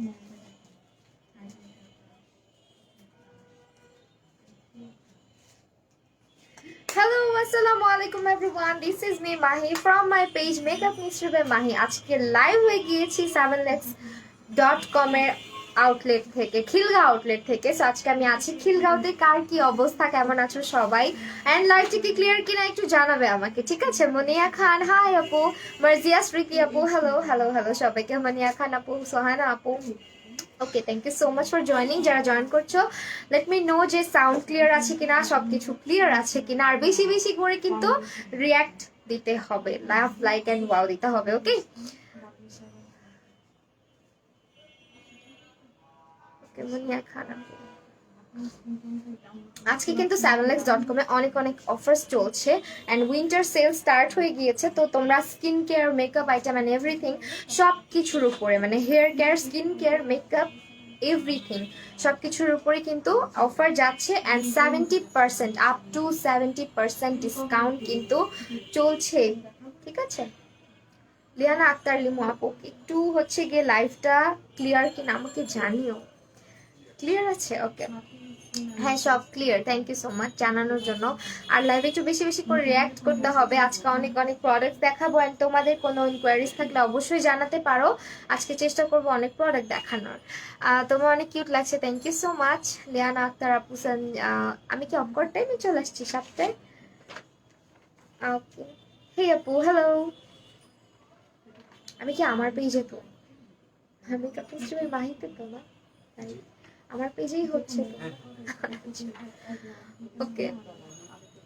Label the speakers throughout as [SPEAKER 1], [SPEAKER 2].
[SPEAKER 1] Hello, assalamu alaikum everyone. This is me Mahi from my page Makeup Mystery by Mahi. আজকে live হয়ে গিয়েছি 7lex.com এর outlet থেকে, Khilgaon outlet থেকে। So আজকে আমি আছি খিলগাঁওতে। কার কি অবস্থা, কেমন আছো সবাই, এন্ড লাইভটা কি ক্লিয়ার কিনা একটু জানাবে আমাকে, ঠিক আছে? মনিয়া খান, হাই আপু। মার্জিয়া স্মৃতি আপু, হ্যালো হ্যালো হ্যালো সবাইকে। মনিয়া খান আপু, সোহানা আপু, okay, thank you so much for joining. যারা জয়েন করছো, লেট মি নো যে সাউন্ড ক্লিয়ার আছে কিনা, সবকিছু ক্লিয়ার আছে কিনা। আর বেশি বেশি করে কিন্তু রিয়াক্ট দিতে হবে, লাভ, লাইক এন্ড ওয়াও দিতে হবে, ওকে? আজকে কিন্তু 7lex.com এ অনেক অনেক অফার্স চলছে এন্ড উইন্টার সেল স্টার্ট হয়ে গিয়েছে। তো তোমরা skin care, makeup item and everything সব কিছুর উপরে, মানে hair care, skin care, makeup, everything সবকিছুর উপরে কিন্তু অফার যাচ্ছে এন্ড 70%, আপ টু 70% ডিসকাউন্ট কিন্তু চলছে, ঠিক আছে? লিয়ানা আক্তার লিমু আপু, একটু হচ্ছে গিয়ে লাইভটা ক্লিয়ার কিনা আমাকে জানিও। ক্লিয়ার আছে? ওকে, হ্যাঁ সব clear, thank you so much জানানোর জন্য। আর লাইভে একটু বেশি বেশি করে রিয়াক্ট করতে হবে। আজকে অনেক অনেক প্রোডাক্ট দেখাবো এন্ড তোমাদের কোনো ইনকোয়ারিজ থাকলে অবশ্যই জানাতে পারো। আজকে চেষ্টা করবো অনেক প্রোডাক্ট দেখানোর। তোমার অনেক কিউট লাগছে, thank you so much Liana Akter আপু। আমি কি অফকোর্ড টাইমে চলে আসছি 7টায়? ওকে, হে আপু, হ্যালো। আমি কি আমার পেজে তো, আমি কাপড় মাহিতে তো না, তাই আমার পেজেই হচ্ছে তো। ওকে,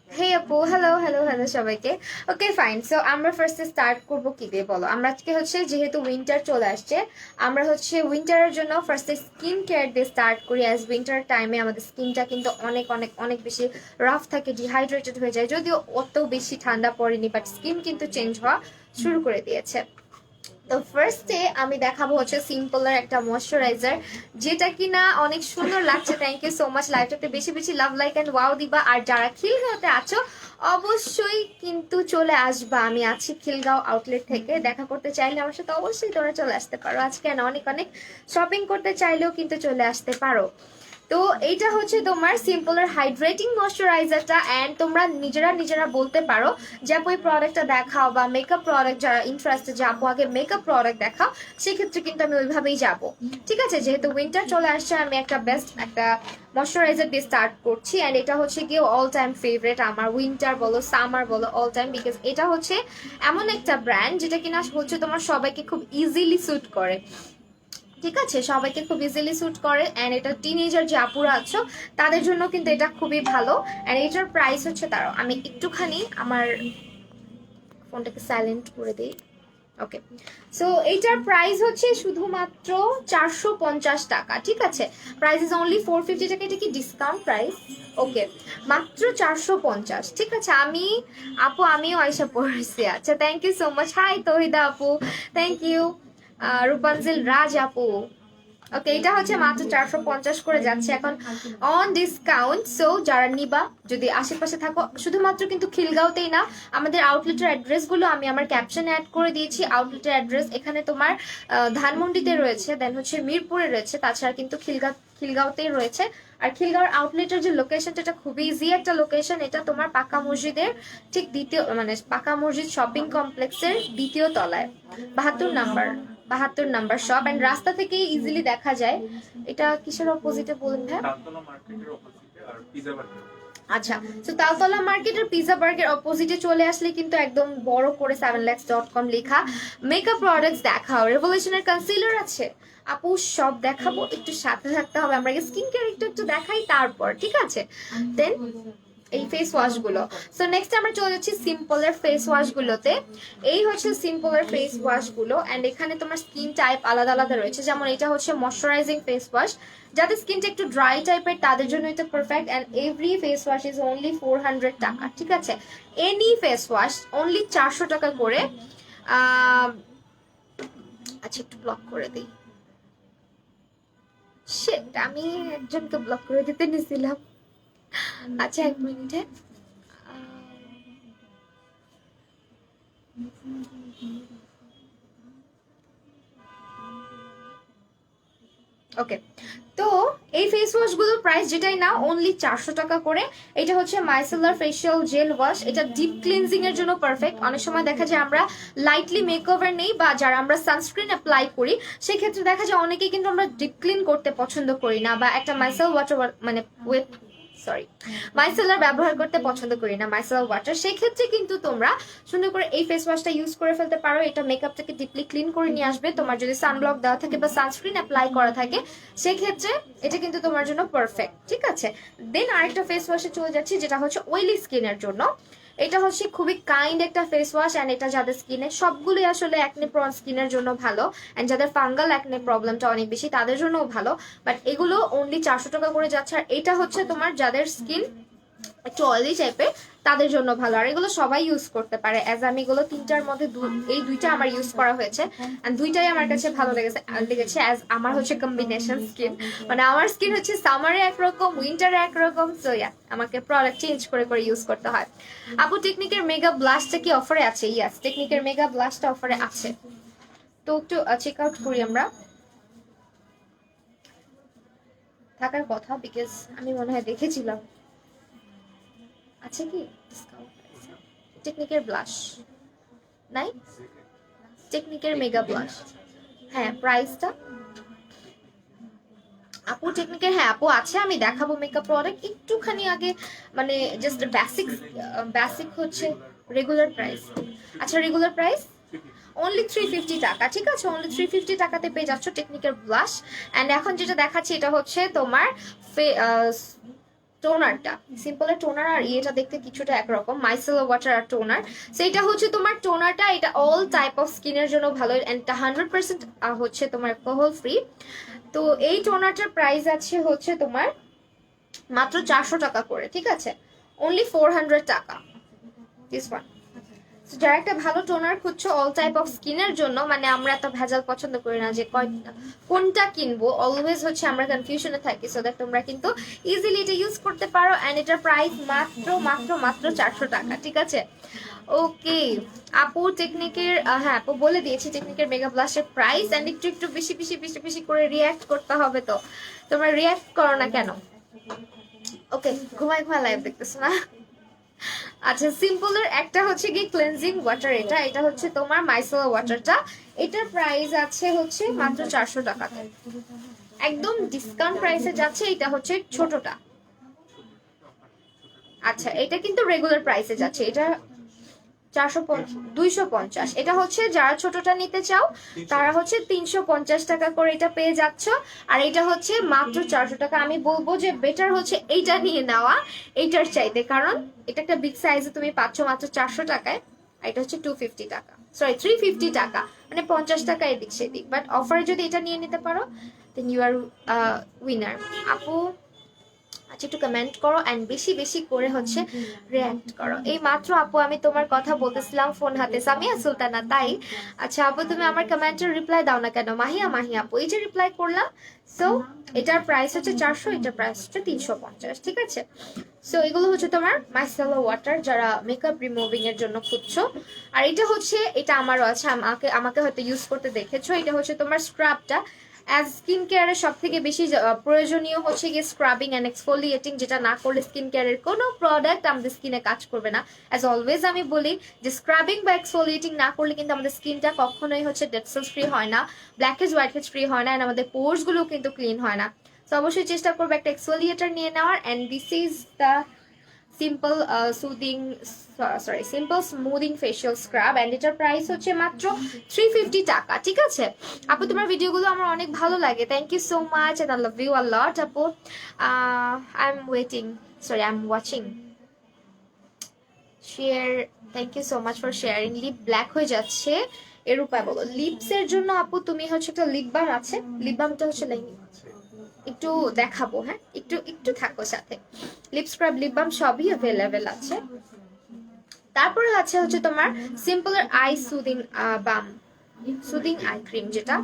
[SPEAKER 1] হে আপু, হ্যালো হ্যালো হ্যালো সবাইকে। ওকে ফাইন, সো আমরা ফার্স্টে স্টার্ট করবো কি দিয়ে বলো? আমরা আজকে হচ্ছে যেহেতু উইন্টার চলে আসছে, আমরা হচ্ছে উইন্টারের জন্য ফার্স্টে স্কিন কেয়ার দিয়ে স্টার্ট করি। অ্যাজ উইন্টার টাইমে আমাদের স্কিনটা কিন্তু অনেক অনেক অনেক বেশি রাফ থাকে, ডিহাইড্রেটেড হয়ে যায়। যদিও অত বেশি ঠান্ডা পড়েনি, বাট স্কিন কিন্তু চেঞ্জ হওয়া শুরু করে দিয়েছে। তো ফার্স্টে আমি দেখাবো হচ্ছে সিম্পলের একটা ময়শ্চারাইজার, যেটা কিনা অনেক সুন্দর লাগছে। Thank you so much. লাইভটাতে বেশি বেশি লাভ, লাইক এন্ড ওয়াও দিবা। আর যারা খিলগাঁওতে আছো অবশ্যই কিন্তু চলে আসবা। আমি আছি খিলগাঁও আউটলেট থেকে। দেখা করতে চাইলে আমার সাথে অবশ্যই তোমরা চলে আসতে পারো। আজকে অনেক অনেক শপিং করতে চাইলেও কিন্তু চলে আসতে পারো। তো এইটা হচ্ছে তোমার সিম্পলের হাইড্রেটিং ময়শ্চারাইজারটা এন্ড তোমরা নিজেরা নিজেরা বলতে পারো যে আপু এই প্রোডাক্টটা দেখাও, বা মেকআপ প্রোডাক্ট যারা ইন্টারেস্টেড যে আপু আগে মেকআপ প্রোডাক্ট দেখাও, সেক্ষেত্রে কিন্তু আমি ওইভাবেই যাব, ঠিক আছে? যেহেতু উইন্টার চলে আসছে, আমি একটা বেস্ট একটা ময়শ্চারাইজার দিয়ে স্টার্ট করছি এন্ড এটা হচ্ছে গিয়ে অল টাইম ফেভারিট আমার। উইন্টার বলো, সামার বলো, অল টাইম, বিকজ এটা হচ্ছে এমন একটা ব্র্যান্ড যেটা কিনা হচ্ছে তোমার সবাইকে খুব ইজিলি স্যুট করে, ঠিক আছে? সবাইকে খুব ইজিলি স্যুট করে এন্ড এটা টিনেজার যে আপুরা আছো তাদের জন্য কিন্তু এটা খুবই ভালো। এন্ড এটার প্রাইস হচ্ছে, তারও আমি একটুখানি আমার ফোনটাকে সাইলেন্ট করে দিই। ওকে, সো এইটার প্রাইস হচ্ছে শুধুমাত্র 450 টাকা, ঠিক আছে? প্রাইস ইজ অনলি 450 টাকা। এটা কি ডিসকাউন্ট প্রাইস? ওকে, মাত্র 450, ঠিক আছে? আমিও আয়সা পড়ছি। আচ্ছা, thank you so much. Hi Tohida আপু, থ্যাংক ইউ। রূপাঞ্জল রাজ আপু, ওকে, এটা হচ্ছে মাত্র 450 করে যাচ্ছে এখন অন ডিসকাউন্ট। সো যারা নিবা, যদি আশেপাশে থাকো, শুধুমাত্র কিন্তু খিলগাঁওতেই না, আমাদের আউটলেটের অ্যাড্রেস গুলো আমি আমার ক্যাপশনে অ্যাড করে দিয়েছি। আউটলেটের অ্যাড্রেস এখানে তোমার ধানমন্ডিতে রয়েছে, দেন হচ্ছে মিরপুরে রয়েছে, তাছাড়া কিন্তু খিলগাঁওতেই রয়েছে। আর খিলগাঁওর আউটলেটের যে লোকেশনটা, এটা খুবই ইজি একটা লোকেশন। এটা তোমার পাকা মসজিদের ঠিক দ্বিতীয়, মানে পাকা মসজিদ শপিং কমপ্লেক্সের দ্বিতীয় তলায়, 72 নাম্বার শপ এন্ড রাস্তা থেকে ইজিলি দেখা যায়। এটা কিসের অপোজিটে বলুন ভাই? আচ্ছা, তো তালতলা মার্কেটের পিজা বার্গের অপোজিটে চলে আসলে কিন্তু একদম বড় করে 7lex.com লেখা। মেকআপ প্রোডাক্টস দেখাও, রেভলিউশনের কনসিলার আছে আপু, সব দেখাবো, একটু সাথে থাকতে হবে। আমরা স্কিন কেয়ার একটু দেখাই তারপর, ঠিক আছে? দেন এই ফেস ওয়াশ গুলো। সো নেক্সট আমরা চলে যাচ্ছি সিম্পলের ফেস ওয়াশ গুলোতে। এই হচ্ছে সিম্পলের ফেস ওয়াশ গুলো এন্ড এখানে তোমার স্কিন টাইপ আলাদা আলাদা রয়েছে। যেমন এটা হচ্ছে ময়শ্চারাইজিং ফেস ওয়াশ, যাদের স্কিনটা একটু ড্রাই টাইপের তাদের জন্য এটা perfect and every face wash is only 400 টাকা, ঠিক আছে? এনি ফেস ওয়াশ অনলি 400 টাকা করে। আচ্ছা, একটু ব্লক করে দিই। শিট, আমি একজনকে ব্লক করে দিতে নিছিলাম। আচ্ছা, এক মিনিটে। ওকে, তো এই ফেস ওয়াশগুলোর প্রাইস যেটাই না অনলি 400 টাকা করে। এটা হচ্ছে মাইসেলার ফেশিয়াল জেল ওয়াশ, এটা ডিপ ক্লিনজিং এর জন্য পারফেক্ট। অনেক সময় দেখা যায় আমরা লাইটলি মেকওভার নেই বা যারা আমরা সানস্ক্রিন অ্যাপ্লাই করি সেক্ষেত্রে দেখা যায় অনেকেই কিন্তু আমরা ডিপ ক্লিন করতে পছন্দ করি না, বা একটা মাইসেল ওয়াটার মানে মাইসেলার ব্যবহার করতে পছন্দ করি না, মাইসেলার ওয়াটার। সেই ক্ষেত্রে কিন্তু তোমরা সুন্দর করে এই ফেস ওয়াশটা ইউজ করে ফেলতে পারো। এটা মেকআপটাকে ডিপলি ক্লিন করে নিয়ে আসবে। তোমার যদি সানব্লক দেওয়া থাকে বা সানস্ক্রিন অ্যাপ্লাই করা থাকে সেক্ষেত্রে এটা কিন্তু তোমার জন্য পারফেক্ট, ঠিক আছে। দেন আরেকটা ফেস ওয়াশে চলে যাচ্ছি যেটা হচ্ছে অয়েলি স্কিনের জন্য। এটা হচ্ছে খুবই কাইন্ড একটা ফেস ওয়াশ, অ্যান্ড এটা যাদের স্কিনে সবগুলোই আসলে অ্যাকনে প্রন স্কিনের জন্য ভালো, অ্যান্ড যাদের ফাঙ্গাল অ্যাকনে প্রবলেমটা অনেক বেশি তাদের জন্যও ভালো। বাট এগুলো অনলি 400 টাকা করে যাচ্ছে। আর এটা হচ্ছে তোমার যাদের স্কিন একটু অয়েলি টাইপের তাদের জন্য ভালো, আর এগুলো সবাই ইউজ করতে পারে। অ্যাজ আমি এগুলো তিনটার মধ্যে এই দুইটা আমার ইউজ করা হয়েছে, এন্ড দুইটাই আমার কাছে ভালো লেগেছে অ্যাজ আমার হচ্ছে কম্বিনেশন স্কিন, মানে আমার স্কিন হচ্ছে সামারে একরকম উইন্টারে একরকম। সো ইয়া, আমাকে প্রোডাক্ট চেঞ্জ করে করে ইউজ করতে হয়। আপু টেকনিকের মেগা ব্লাস্টটা কি অফারে আছে? ইয়াস, টেকনিকের মেগা ব্লাস্টটা অফারে আছে, তো একটু চেক আউট করি আমরা। থাকার কথা, বিকজ আমি মনে হয় দেখেছিলাম। আছে কি ডিসকাউন্ট? টেকনিকের ব্লাশ নাই, টেকনিকের মেগা ব্লাশ। হ্যাঁ, প্রাইসটা আপু টেকনিকের, হ্যাঁ আপু আছে, আমি দেখাবো মেকআপ প্রোডাক্ট একটুখানি আগে, মানে জাস্ট বেসিক হচ্ছে রেগুলার প্রাইস। আচ্ছা, রেগুলার প্রাইস অনলি 350 টাকা, ঠিক আছে। অনলি 350 টাকাতে পেয়ে যাচ্ছ টেকনিকের ব্লাশ। অ্যান্ড এখন যেটা দেখাচ্ছি এটা হচ্ছে তোমার টোনারটা, সিম্পলের টোনার আর ইয়েটা দেখতে কিছুটা একরকম, মাইসেলার ওয়াটার আর টোনার। সেইটা হচ্ছে তোমার টোনারটা, এটা অল টাইপ অফ স্কিনের জন্য ভালো, এন্ড 100% হচ্ছে তোমার অ্যালকোহল ফ্রি। তো এই টোনারটার প্রাইস আছে হচ্ছে তোমার মাত্র 400 টাকা করে, ঠিক আছে। অনলি 400 টাকা দিস ওয়ান। যারা একটা ভালো টোনার খুঁজছো অল টাইপ অফ স্কিনের জন্য, মানে আমরা এত ভেজাল পছন্দ করি না যে কোনটা কিনবো, অলওয়েজ হচ্ছে আমরা কনফিউশনে থাকি, সো দ্যাট তোমরা কিন্তু ইজিলি এটা ইউজ করতে পারো। এন্ড এটার প্রাইস মাত্র মাত্র মাত্র 400 টাকা, ঠিক আছে। ওকে আপু টেকনিকের, হ্যাঁ আপু বলে দিয়েছি টেকনিকের মেগা ব্লাস্টের প্রাইস। এন্ড একটু একটু বেশি বেশি বেশি বেশি করে রিয়াক্ট করতে হবে, তো তোমরা রিয়াক্ট করো না কেন? ওকে, ঘুমাই ঘুমা লাইভ দেখতেছো না? আচ্ছা, সিম্পলের একটা হচ্ছে কি ক্লেনজিং ওয়াটার, এটা হচ্ছে তোমার মাইসেলার ওয়াটারটা। এটার প্রাইস আছে হচ্ছে মাত্র 400 টাকাতে, একদম ডিসকাউন্ট প্রাইসে যাচ্ছে। এটা হচ্ছে ছোটটা। আচ্ছা, এটা কিন্তু রেগুলার প্রাইসে যাচ্ছে, এটা 250। এটা হচ্ছে যারা ছোটটা নিতে চাও তারা হচ্ছে 350 টাকা করে এটা পেয়ে যাচ্ছ। আর এটা হচ্ছে মাত্র 400 টাকা। আমি বলবো যে বেটার হচ্ছে এইটা নিয়ে নেওয়া এইটার চাইতে, কারণ এটা একটা বিগ সাইজে তুমি পাচ্ছ মাত্র 400 টাকায়। আর এটা হচ্ছে 250 টাকা, সরি 350 টাকা, মানে 50 টাকা এদিক সেদিক। বাট অফারে যদি এটা নিয়ে নিতে পারো দেন ইউ আর উইনার। আপু আচ্ছা, একটু কমেন্ট করো অ্যান্ড বেশি বেশি করে হচ্ছে রিয়াক্ট করো। এই মাত্র আপু আমি তোমার কথা বলতেছিলাম ফোন হাতে, সামিয়া সুলতানা, তাই? আচ্ছা আপু, তুমি আমার কমেন্টের রিপ্লাই দাও না কেন? মাহিয়া আপু, এই যে রিপ্লাই করলাম। সো এটার প্রাইস হচ্ছে 400, এটার প্রাইস হচ্ছে 350, ঠিক আছে। সো এগুলো হচ্ছে তোমার মাইসেলার ওয়াটার যারা মেকআপ রিমুভিং এর জন্য খুঁজছো। আর এটা হচ্ছে, এটা আমারও আছে, আমাকে হয়তো ইউজ করতে দেখেছো। এটা হচ্ছে তোমার স্ক্রাবটা। অ্যাজ স্কিন কেয়ারের সব থেকে বেশি প্রয়োজনীয় হচ্ছে গিয়ে স্ক্রাবিং অ্যান্ড এক্সফোলিয়েটিং, যেটা না করলে স্কিন কেয়ারের কোনো প্রোডাক্ট আমাদের স্কিনে কাজ করবে না। অ্যাজ অলওয়েজ আমি বলি যে স্ক্রাবিং বা এক্সফোলিয়েটিং না করলে কিন্তু আমাদের স্কিনটা কখনোই হচ্ছে ডেড সেলস ফ্রি হয় না, blackheads whiteheads free হয় না, অ্যান্ড আমাদের পোর্স গুলো কিন্তু ক্লিন হয় না। তো অবশ্যই চেষ্টা করবো একটা এক্সফোলিয়েটার নিয়ে নেওয়ার। And this is the simple simple smoothing facial scrub, and এটার প্রাইস হচ্ছে মাত্র 350 টাকা, ঠিক আছে। আপু তোমার ভিডিওগুলো আমার অনেক ভালো লাগে, thank you so much, and I love you a lot আপু। I am waiting, sorry I am watching share, thank you so much for sharing. Lip black হয়ে যাচ্ছে এর উপায় বলো। লিপস এর জন্য আপু তুমি হচ্ছে একটা লিপ বাম আছে, লিপ বামটা হচ্ছে একটু দেখাবো, হ্যাঁ একটু একটু থাকো সাথে। লিপ স্ক্রাব লিপ বাম সবই অ্যাভেলেবেল আছে। তারপরে আছে হচ্ছে তোমার সিম্পলের আই সুদিং বাম, সুদিং আই ক্রিম যেটা।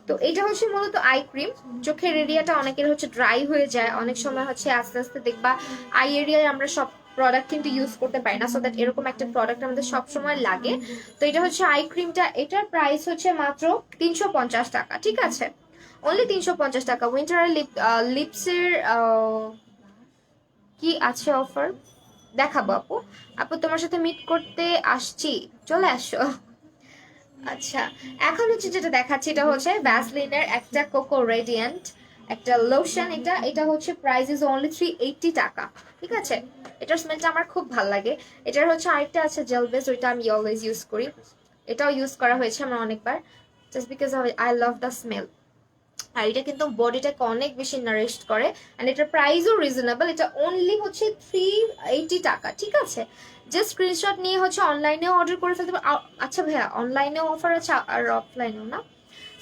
[SPEAKER 1] তো এটা হচ্ছে মূলত আই ক্রিম। চোখের এরিয়াটা অনেকের হচ্ছে ড্রাই হয়ে যায়, অনেক সময় হচ্ছে আস্তে আস্তে দেখবা আই এরিয়ায় আমরা সব প্রোডাক্ট কিন্তু ইউজ করতে পারি না, সো দ্যাট এরকম একটা প্রোডাক্ট আমাদের সবসময় লাগে। তো এটা হচ্ছে আই ক্রিমটা, এটার প্রাইস হচ্ছে মাত্র 350 টাকা, ঠিক আছে। অনলি 350 টাকা। উইন্টারের লিপসের কি আছে অফার দেখাবো আপু। আপু তোমার সাথে মিট করতে আসছি, চলে আসো। আচ্ছা, এখন হচ্ছে যেটা দেখাচ্ছি এটা হচ্ছে ভ্যাসলিনের একটা কোকো রেডিয়েন্ট একটা লোশন। এটা এটা হচ্ছে প্রাইস ইজ অনলি 380 টাকা। ঠিক আছে, এটার স্মেলটা আমার খুব ভালো লাগে। এটার হচ্ছে আরেকটা আছে জেল বেস, ওইটা আমি অলওয়েজ ইউজ করি। এটাও ইউজ করা হয়েছে আমার অনেকবার, just because I love the smell. আর এটা কিন্তু বডিটাকে অনেক বেশি নারিশড করে, অ্যান্ড এটার প্রাইসও রিজনেবল। এটা অনলি হচ্ছে 380 টাকা। ঠিক আছে, জাস্ট স্ক্রিনশট নিয়ে হচ্ছে অনলাইনেও অর্ডার করে ফেলতে পারো। আচ্ছা ভাইয়া, অনলাইনেও অফার আছে আর অফলাইনেও না?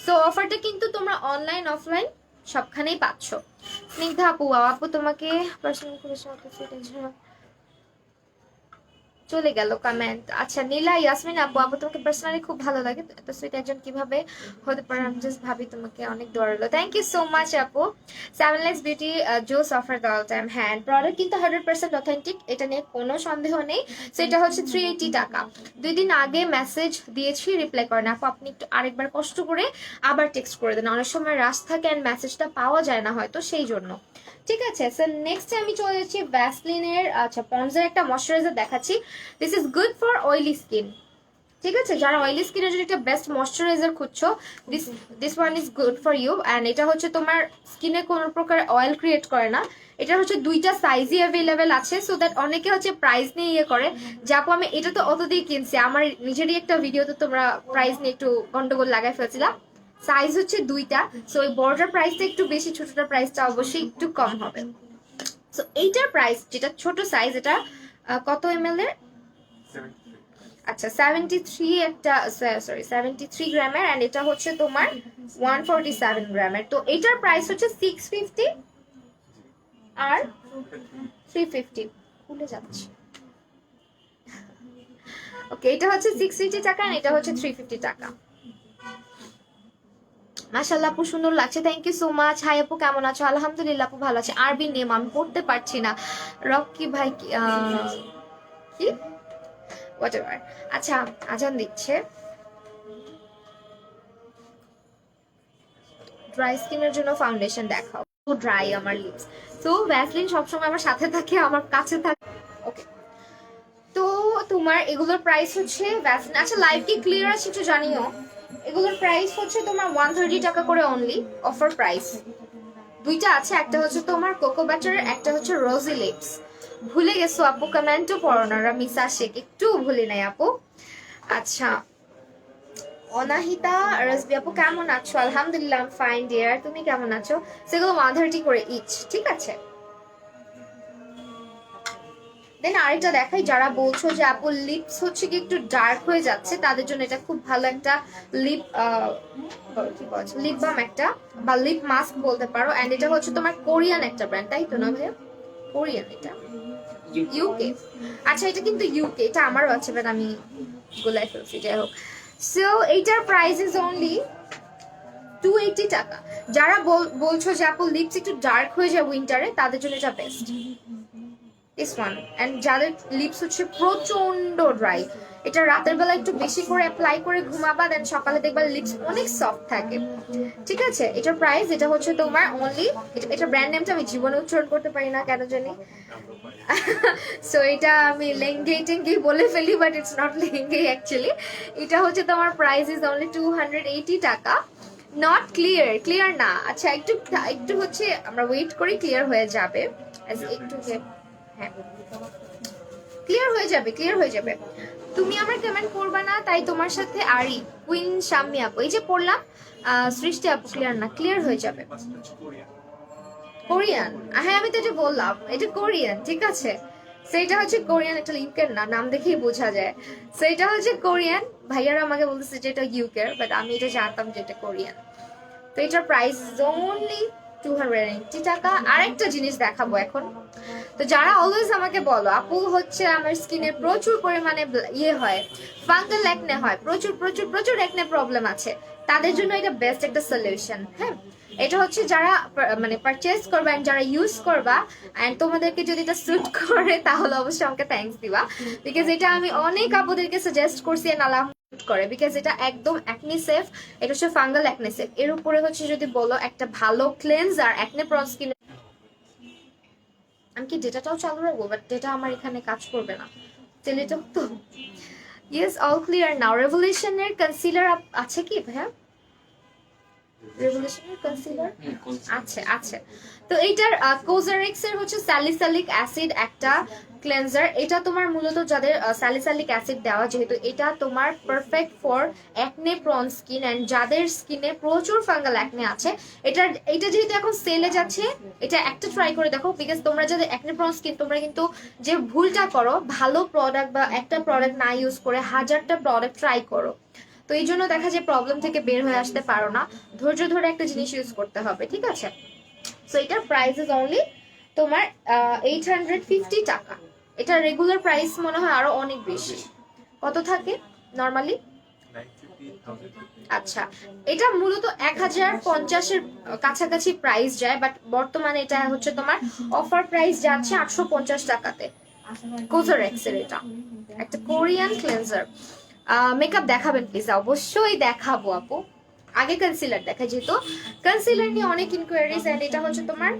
[SPEAKER 1] সো অফারটা কিন্তু তোমরা অনলাইন অফলাইন সবখানেই পাচ্ছ। স্নিগ্ধা আপু, আপু তোমাকে পার্সোনাল চলে গেল কমেন্ট। আচ্ছা, নীলা ইয়াসমিন আপু, আপু তোমাকে পার্সোনালি খুব ভালো লাগে, এত সুইট একজন কিভাবে হতে পারে, আমি জাস্ট ভাবি তোমাকে, অনেক দৌড়ালো। থ্যাংক ইউ সো মাচ আপু। 7 লাক্স বিউটি জোস অফার দ্য অল টাইম। হ্যাঁ, প্রোডাক্ট কিন্তু 100% অথেন্টিক, এটা নিয়ে কোনো সন্দেহ নেই। সেটা হচ্ছে 380 টাকা। 2 দিন আগে মেসেজ দিয়েছি, রিপ্লাই করেন আপু, আপনি একটু আরেকবার কষ্ট করে আবার টেক্সট করে দেন, অনেক সময় রাশ থাকে অ্যান্ড মেসেজটা পাওয়া যায় না হয়তো, সেই জন্য। ঠিক আছে, সো নেক্সট আমি চলে যাচ্ছি ভ্যাসলিনের, আচ্ছা পন্ডসের একটা ময়শ্চারাইজার দেখাচ্ছি। This is good for oily skin. ঠিক আছে, যারা অয়েলি স্কিনের জন্য একটা বেস্ট ময়শ্চারাইজার খুঁজছো, this one is good for you. And এটা হচ্ছে তোমার স্কিনে কোনো প্রকার অয়েল ক্রিয়েট করে না। এটা হচ্ছে 2টা সাইজই অ্যাভেলেবেল আছে, সো দ্যাট অনেকে হচ্ছে প্রাইস নিয়ে ইয়ে করে যে আপু আমি এটা তো অত দিয়ে কিনছি, আমার নিজেরই একটা ভিডিওতে তোমরা প্রাইস নিয়ে একটু গন্ডগোল লাগাই ফেলছিলাম। সাইজ হচ্ছে 2টা, সো ওই বড়টার প্রাইসটা একটু বেশি, ছোটটার প্রাইসটা অবশ্যই একটু কম হবে। সো এইটার প্রাইস যেটা ছোট সাইজ, এটা কত এমএল এর? আচ্ছা 73 একটা, সরি 73 গ্রামের, এন্ড এটা হচ্ছে তোমার 147 গ্রামের। তো এটার প্রাইস হচ্ছে 650 আর 350। ভুলে যাচ্ছি। ওকে, এটা হচ্ছে 650 টাকা আর এটা হচ্ছে 350 টাকা। মাশাআল্লাহ আপু, সুন্দর লাগছে, thank you so much. Hi আপু, কেমন আছো? আলহামদুলিল্লাহ আপু, ভালো আছে। আরবি নেম আমি পড়তে পারছি না, রকি ভাই কি হোয়াটএভার। আচ্ছা, আজান দিচ্ছে। ড্রাই স্কিনের জন্য ফাউন্ডেশন দেখাও। ড্রাই আমার লিপস, তো ভ্যাসলিন সবসময় আমার সাথে থাকে, আমার কাছে থাকে। ওকে, তো তোমার এগুলোর প্রাইস হচ্ছে ভ্যাসলিন, আচ্ছা লাইভ কি ক্লিয়ার আছে একটু জানিও। এগুলোর প্রাইস হচ্ছে তোমার 130 টাকা করে অনলি, অফার প্রাইস। 2টা আছে, একটা হচ্ছে তোমার কোকো ব্যাটার, একটা হচ্ছে রোজি লিপস। ভুলে গেছো আপু, কমেন্টও পড়ো না, মিসা শেখ একটু ভুলে নাই আপু। আচ্ছা, অনাহিতা রাজবি আপু, কেমন আছো? আলহামদুলিল্লাহ ফাইন ডিয়ার, তুমি কেমন আছো? সেগুলো 130 করে ইচ। ঠিক আছে, দেন আরেকটা দেখাই। যারা বলছো যে আপু লিপস হচ্ছে কি একটু ডার্ক হয়ে যাচ্ছে, তাদের জন্য এটা খুব ভালো একটা লিপ লিপ বাম একটা, বা লিপ মাস্ক বলতে পারো। এন্ড এটা হচ্ছে তোমার কোরিয়ান একটা ব্র্যান্ড, তাই তো না ভাইয়া? কোরিয়ান, এটা ইউকে। আচ্ছা, এটা কিন্তু ইউকে, এটা আমারও আছে বাট আমি গোলাই ফেলছি, যাই হোক। সো এইটার প্রাইস ইজ অনলি 280 টাকা। যারা বলছো যে আপু লিপস একটু ডার্ক হয়ে যায় উইন্টারে, তাদের জন্য এটা বেস্ট, দিস ওয়ান। এন্ড যাদের লিপস হচ্ছে প্রচন্ড ড্রাই, এটা রাতের বেলা একটু বেশি করে অ্যাপ্লাই করে ঘুমাবা, দেন সকালে দেখবা লিপস অনেক সফট থাকে। ঠিক আছে, এটার প্রাইস, এটা হচ্ছে তোমার অনলি, এটা ব্র্যান্ড নেমটা আমি জীবনে উচ্চারণ করতে পারি না কেন জানি, সো এটা আমি লেঙ্গে টেঙ্গে বলে ফেলি, বাট ইটস নট লেঙ্গে অ্যাকচুয়ালি। এটা হচ্ছে তোমার প্রাইস ইজ অনলি 280 টাকা। নট ক্লিয়ার না। আচ্ছা, একটু একটু হচ্ছে আমরা ওয়েট করি, ক্লিয়ার হয়ে যাবে একটু। হ্যাঁ, ক্লিয়ার হয়ে যাবে। তুমি আমার কমেন্ট করবা না, তাই তোমার সাথে আরি কুইন শাম্মি আপু, এই যে পড়লাম, সৃষ্টি আপু ক্লিয়ার না, ক্লিয়ার হয়ে যাবে। কোরিয়ান, হ্যাঁ আমি তো এটা বললাম, এটা কোরিয়ান। ঠিক আছে, সেইটা হচ্ছে কোরিয়ান, একটা ইউকের না, নাম দেখেই বোঝা যায়। সেইটা হচ্ছে কোরিয়ান। ভাইয়ারা আমাকে বলতেছে যে এটা ইউকের, বাট আমি এটা জানতাম যে এটা কোরিয়ান। তো এটার প্রাইস অনলি 280 টাকা। আরেকটা জিনিস দেখাবো এখন। তো যারা অলওয়েজ আমাকে বলো আপু হচ্ছে আমার স্কিনে প্রচুর পরিমাণে ইয়ে হয়, ফাঙ্গাল একনে হয়, প্রচুর প্রচুর প্রচুর একনে প্রবলেম আছে, তাদের জন্য এটা বেস্ট একটা সলিউশন। হ্যাঁ, এটা হচ্ছে যারা মানে পারচেজ করবা এন্ড যারা ইউজ করবা, এন্ড তোমাদেরকে যদি এটা স্যুট করে তাহলে অবশ্যই আমাকে থ্যাঙ্কস দিবা, বিকজ এটা আমি অনেক আপুদেরকে সাজেস্ট করছি, করে, বিকজ এটা একদম অ্যাকনি সেফ, এটা হচ্ছে ফাঙ্গাল অ্যাকনি সেফ। এর উপরে হচ্ছে যদি বলো একটা ভালো ক্লেন্সার অ্যাকনে প্রন স্কিন, আমি কি ডেটাটাও চালু রাখবো, বাট ডেটা আমার এখানে কাজ করবে না, টেলিটক তো। Yes, all clear now. রেভলিউশনের কনসিলার আছে কি ভাইয়া? রেভলিউশনের কনসিলার আছে, আছে। তো এইটার কোজারেক্স এর হচ্ছে স্যালিসাইলিক অ্যাসিড একটা ক্লেন্সার। এটা তোমার মূলত যাদের স্যালিসাইলিক অ্যাসিড দেওয়া, যেহেতু এটা তোমার perfect for acne prone skin and যাদের স্কিনে প্রচুর ফাঙ্গাল অ্যাকনে আছে। এটা যেহেতু এখন সেলে যাচ্ছে, এটা একটা ট্রাই করে দেখো, বিকজ তোমরা যাদের অ্যাকনে প্রন স্কিন, তোমরা কিন্তু যে ভুলটা করো, ভালো প্রোডাক্ট বা একটা প্রোডাক্ট না ইউজ করে হাজারটা প্রোডাক্ট ট্রাই করো। তো এই জন্য দেখা যায় প্রবলেম থেকে বের হয়ে আসতে পারো না। ধৈর্য ধরে একটা জিনিস ইউজ করতে হবে, ঠিক আছে? সো এটার প্রাইস ইজ অনলি তোমার 850 টাকা। এটা রেগুলার প্রাইস মনে হয় আরো অনেক বেশি। কত থাকে নর্মালি? আচ্ছা, এটা মূলত 1050-এর কাছাকাছি প্রাইস যায়, বাট বর্তমানে এটা হচ্ছে তোমার অফার প্রাইস যাচ্ছে 850 টাকাতে। কোজারেক্স এর এটা একটা কোরিয়ান ক্লেন্সার। মেকআপ দেখাবেন প্লিজ? অবশ্যই দেখাবো আপু, আগে কনসিলার দেখা, যেহেতু কনসিলার নিয়ে অনেক ইনকোয়ারিজ, এন্ড এটা হচ্ছে তোমার